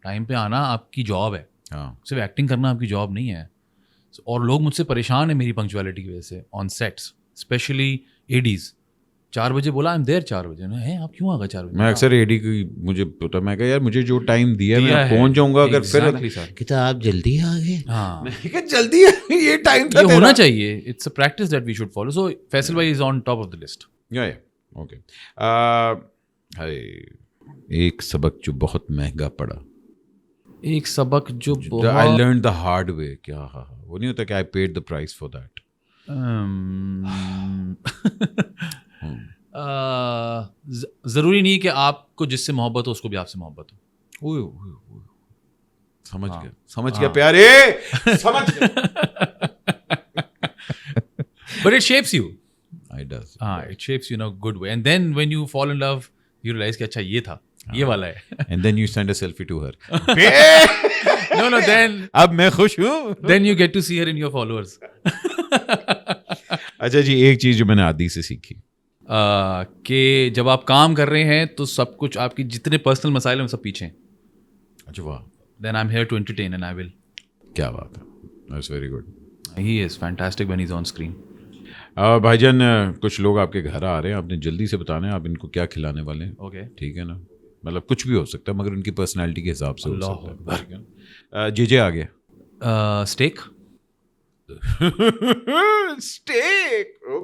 ٹائم پہ آنا آپ کی جاب ہے, صرف ایکٹنگ کرنا آپ کی جاب نہیں ہے. اور لوگ مجھ سے پریشان ہیں میری پنکچویلٹی کی وجہ سے آن سیٹس, اسپیشلی ایڈیز. 4 بجے بولا آئی ایم دیر, 4 بجے ہیں آپ کیوں آ گئے 4 بجے؟ میں اکثر ایڈی کی مجھے پتا, میں کہا یار مجھے جو ٹائم دیا ہے میں پہنچ جاؤں گا. اگر پھر کہتا آپ جلدی آ گئے, ہاں میں کہا جلدی یہ ٹائم تھا, یہ ہونا چاہیے. It's a practice that we should follow. So Faisal بھائی is on top of the list. Okay. ایک سبق جو بہت مہنگا پڑا, ایک سبق جو I learn the hard way. کیا وہ نہیں ہوتا کہ I paid the price for that. ضروری نہیں کہ آپ کو جس سے محبت ہو اس کو بھی آپ سے محبت ہو. سمجھ گیا پیارے, سمجھ گیا. But it shapes you. It does. It shapes you in a good way. And then when you fall in love, you realize کہ اچھا یہ تھا, یہ والا ہے. And then you send a selfie to her. No, then اب میں خوش ہوں. Then you get to see her in your followers. اچھا جی, ایک چیز جو میں نے عادی سے سیکھی کہ جب آپ کام کر رہے ہیں تو سب کچھ آپ کی جتنے پرسنل مسائل ہیں وہ سب پیچھے ہیں. اچھا واہ. Then I'm here to entertain and I will. کیا بات ہے, that's very good. He is fantastic when he's on screen. بھائی جان کچھ لوگ آپ کے گھر آ رہے ہیں, آپ نے جلدی سے بتانا ہے آپ ان کو کیا کھلانے والے ہیں. اوکے ٹھیک ہے نا, مطلب کچھ بھی ہو سکتا ہے مگر ان کی پرسنالٹی کے حساب سے ہو سکتا ہے. جی آ گیا. اسٹیک.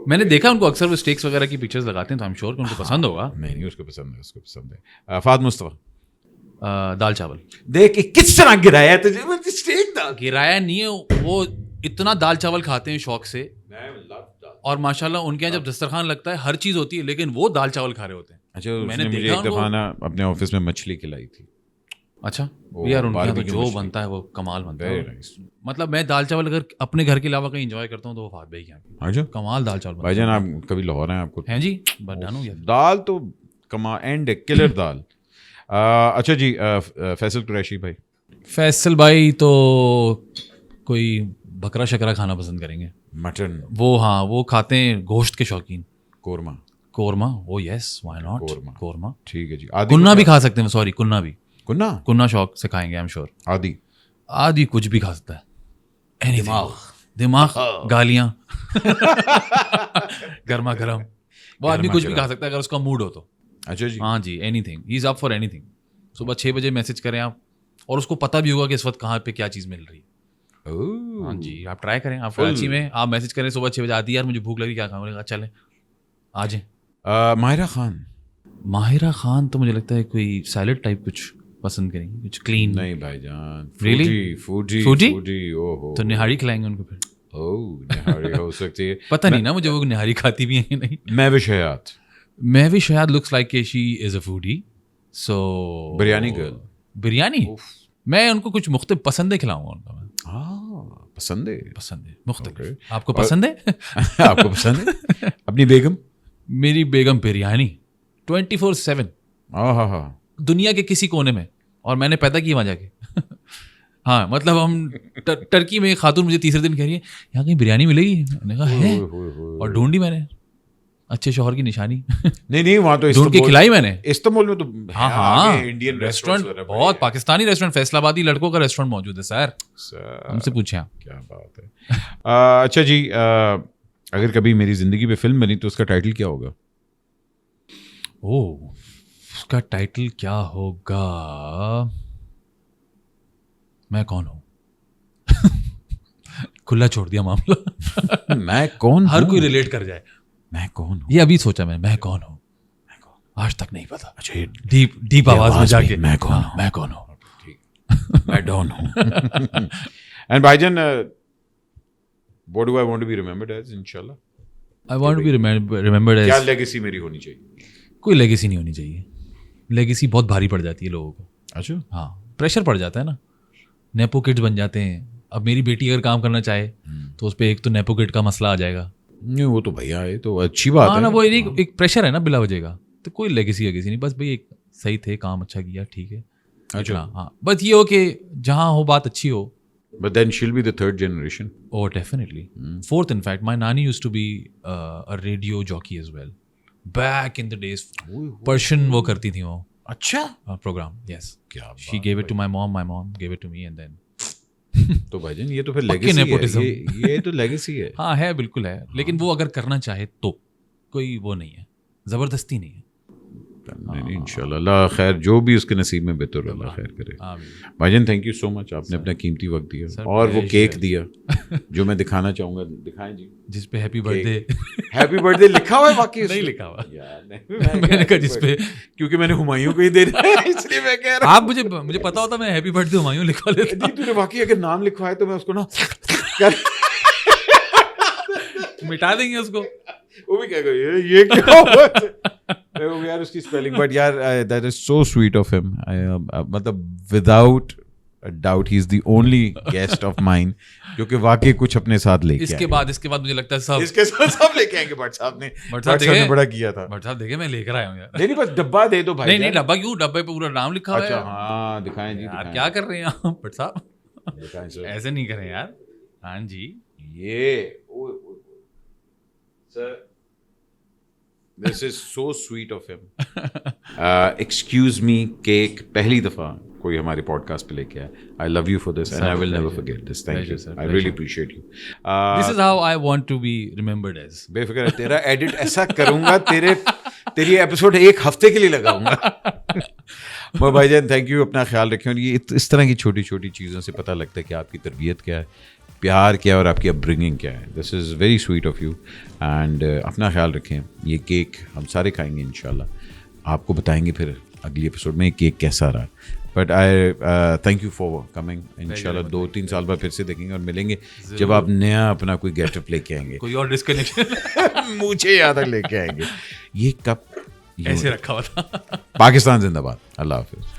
میں نے دیکھا ان کو اکثر وہ اسٹیکس وغیرہ کی پکچرز لگاتے ہیں, تو I'm sure کہ ان کو پسند ہوگا. نہیں اس کو پسند ہے, اس کو پسند ہے. فہد مصطفیٰ. دال چاول. دیکھ کس طرح گرایا تجھے, اسٹیک دا گرایا نہیں ہے, وہ اتنا دال چاول کھاتے ہیں شوق سے, اور ماشاءاللہ ان کے یہاں جب دسترخوان لگتا ہے ہر چیز ہوتی ہے, لیکن وہ دال چاول کھا رہے ہوتے ہیں. اچھا, میں نے مجھے ایک دفعہ نا اپنے آفس میں مچھلی کھلائی تھی, اچھا وہ یار ان کے یہاں تو barbecue جو مچھلی. بنتا ہے وہ کمال بنتا ہے. Very nice. مطلب میں دال چاول اگر اپنے گھر کے علاوہ کہیں انجوائے کرتا ہوں تو وہ فہد بھائی کے یہاں پہ اچھا کمال دال چاول بھائی جان آپ کبھی لاہور ہیں آپ کو ہیں جی بس ڈن ہو گیا. دال تو اینڈ کلر دال. اچھا جی فیصل قریشی بھائی. فیصل بھائی تو کوئی بکرا شکرا کھانا پسند کریں گے. مٹن وہ ہاں وہ کھاتے ہیں گوشت کے شوقین. قورمہ قورمہ او یس وائی ناٹ قورمہ. ٹھیک ہے جی. کننا بھی کھا سکتے ہیں سوری کننا بھی کننا شوق سے کھائیں گے آئی ایم شیور. آدھی کچھ بھی کھا سکتا ہے. دماغ گالیاں گرما گرم وہ آدمی کچھ بھی کھا سکتا ہے اگر اس کا موڈ ہو تو. اچھا جی ہاں جی anything he is up for anything. صبح 6 بجے میسج کریں آپ اور اس کو پتہ بھی ہوگا کہ اس وقت کہاں پہ کیا چیز مل رہی ہے. ہاں جی آپ ٹرائی کریں. آپ کراچی میں آپ میسج کریں صبح 6 بجے آتی ہے یار مجھے بھوک لگی کیا کھاؤں. کہا چلیں آ جائیں. ماہرہ خان تو مجھے لگتا ہے کوئی سیلڈ ٹائپ کچھ پسند کریں گے کچھ کلین. نہیں بھائی جان فوڈی تو نہاری کھلائیں گے ان کو پھر. نہاری ہو سکتی ہے پتہ نہیں نا مجھے وہ نہاری کھاتی بھی ہیں نہیں. میں بھی شاید لکس لائک کہ شی از اے فوڈی. سو بریانی میں ان کو کچھ مختلف پسندیں کھلاؤں گا ان کو. پسند ہے مختلف. آپ کو پسند ہے آپ کو پسند ہے اپنی بیگم. میری بیگم بریانی 24/7 دنیا کے کسی کونے میں. اور میں نے پیدا کی وہاں جا کے. ہاں مطلب ہم ٹرکی میں ایک خاتون مجھے تیسرے دن کہہ رہی ہے یہاں کہیں بریانی ملے گی. میں نے کہا ہے اور ڈھونڈی میں نے. اچھے شوہر کی نشانی. نہیں وہاں تو ڈھونڈ کے کھلائی میں نے. استنبول میں تو ہاں انڈین ریسٹورینٹ بہت پاکستانی ریسٹورینٹ فیصل آبادی لڑکوں کا ریسٹورینٹ موجود ہے سر. ہم سے پوچھیں آپ. کیا بات ہے. اچھا جی اگر کبھی میری زندگی پہ فلم بنی تو اس کا ٹائٹل کیا ہوگا؟ اس کا ٹائٹل کیا ہوگا؟ میں کون ہوں. کھلا چھوڑ دیا معاملہ. میں کون ہر کوئی ریلیٹ کر جائے. میں کون ہوں یہ ابھی سوچا میں کون ہوں آج تک نہیں پتا. اچھا ڈیپ آواز میں جا کے میں کون ہوں. میں ڈان ہوں. اینڈ بھائی جان what do I want to be remembered as انشاءاللہ. I want to be remembered as کیا لیگیسی میری ہونی چاہیے؟ کوئی لیگیسی نہیں ہونی چاہیے. لیگیسی بہت بھاری پڑ جاتی ہے لوگوں کو. اچھا ہاں پریشر پڑ جاتا ہے نا. نیپو کڈز بن جاتے ہیں. اب میری بیٹی اگر کام کرنا چاہے تو اس پہ ایک تو نیپو کڈ کا مسئلہ آ جائے گا. نہیں وہ تو بھیا ہے تو اچھی بات ہے نا. وہ ایک پریشر ہے نا بلا وجہ کا. تو کوئی لیگیسی نہیں بس بھائی ایک صحیح تھے کام اچھا کیا ٹھیک ہے. اچھا ہاں بس یہ ہو کہ جہاں ہو بات اچھی ہو. But then she'll be the third generation. Oh, definitely. Fourth, in fact. My nanny used to be a radio jockey as well. Back in the days. Persian وہ کرتی تھی وہ. اچھا program. Yes. کیا She gave it to my mom gave it to me and then. تو بھائی جان یہ تو پھر لیگیسی ہے. یہ تو لیگیسی ہے. ہاں ہے بالکل ہے. لیکن وہ اگر کرنا چاہے تو کوئی وہ نہیں ہے. زبردستی نہیں ہے. نہیں انشاءاللہ اللہ خیر جو بھی اس کے نصیب میں بہتر اللہ خیر کرے. بھائی جان تھینک یو سو مچ. آپ نے اپنا قیمتی وقت دیا اور وہ کیک دیا جو میں دکھانا چاہوں گا. دکھائیں جی جس پہ ہیپی برتھ ڈے لکھا ہوا ہے. باقی نہیں لکھا ہوا میں نے کہا جس پہ کیونکہ میں نے ہمایوں کو ہی دے دیا اس لیے میں کہہ رہا ہوں. آپ مجھے پتا ہوتا میں ہیپی برتھ ڈے ہمایوں لکھوا لیتا. تو نے باقی اگر نام لکھوایا تو میں اس کو نا مٹا دیں گے اس کو. وہ بھی کیا کہ یہ کیا یار اس کی اسپیلنگ بٹ یار that is so sweet of him. مطلب without doubt he is the only guest of mine جو کہ واقعی کچھ اپنے ساتھ لے کے اس کے بعد مجھے لگتا ہے سب لے کے آئیں گے. بٹ صاحب نے بڑا کیا تھا. بٹ صاحب دیکھیں میں لے کر آیا ہوں یار. نہیں بس ڈبہ دے دو بھائی. نہیں ڈبہ کیوں ڈبے پہ پورا نام لکھا ہوا ہے. اچھا ہاں دکھائیں جی. آپ کیا کر رہے ہیں آپ بٹ صاحب ایسے نہیں کریں یار. ہاں جی یہ سر This is so sweet of him. Excuse me, cake. پہلی دفعہ کوئی ہمارے پوڈ کاسٹ پہ لے کے آیا. I love you for this and I will never forget this. Thank you. I really appreciate you. This is how I want to be remembered as. بے فکر ہے تیرا ایڈٹ ایسا کروں گا تیری ایپیسوڈ ایک ہفتے کے لیے لگاؤں گا. بھائی جان تھینک یو. اپنا خیال رکھیں. اور یہ اس طرح کی چھوٹی چھوٹی چیزوں سے پتہ لگتا ہے کہ آپ کی تربیت کیا ہے, پیار کیا ہے اور آپ کی اپ برنگنگ کیا ہے. This is very sweet of you. And اپنا خیال رکھیں. یہ کیک ہم سارے کھائیں گے انشاءاللہ. آپ کو بتائیں گے پھر اگلی ایپیسوڈ میں کیک کیسا رہا. But I thank you for coming. انشاءاللہ 2-3 سال بعد پھر سے دیکھیں گے اور ملیں گے جب آپ نیا اپنا کوئی گیٹ اپ لے کے آئیں گے. کوئی اور ڈسکنیکشن مجھے یاد لے کے آئیں گے. یہ کب ایسے رکھا ہوا تھا. پاکستان زندہ باد. اللہ حافظ.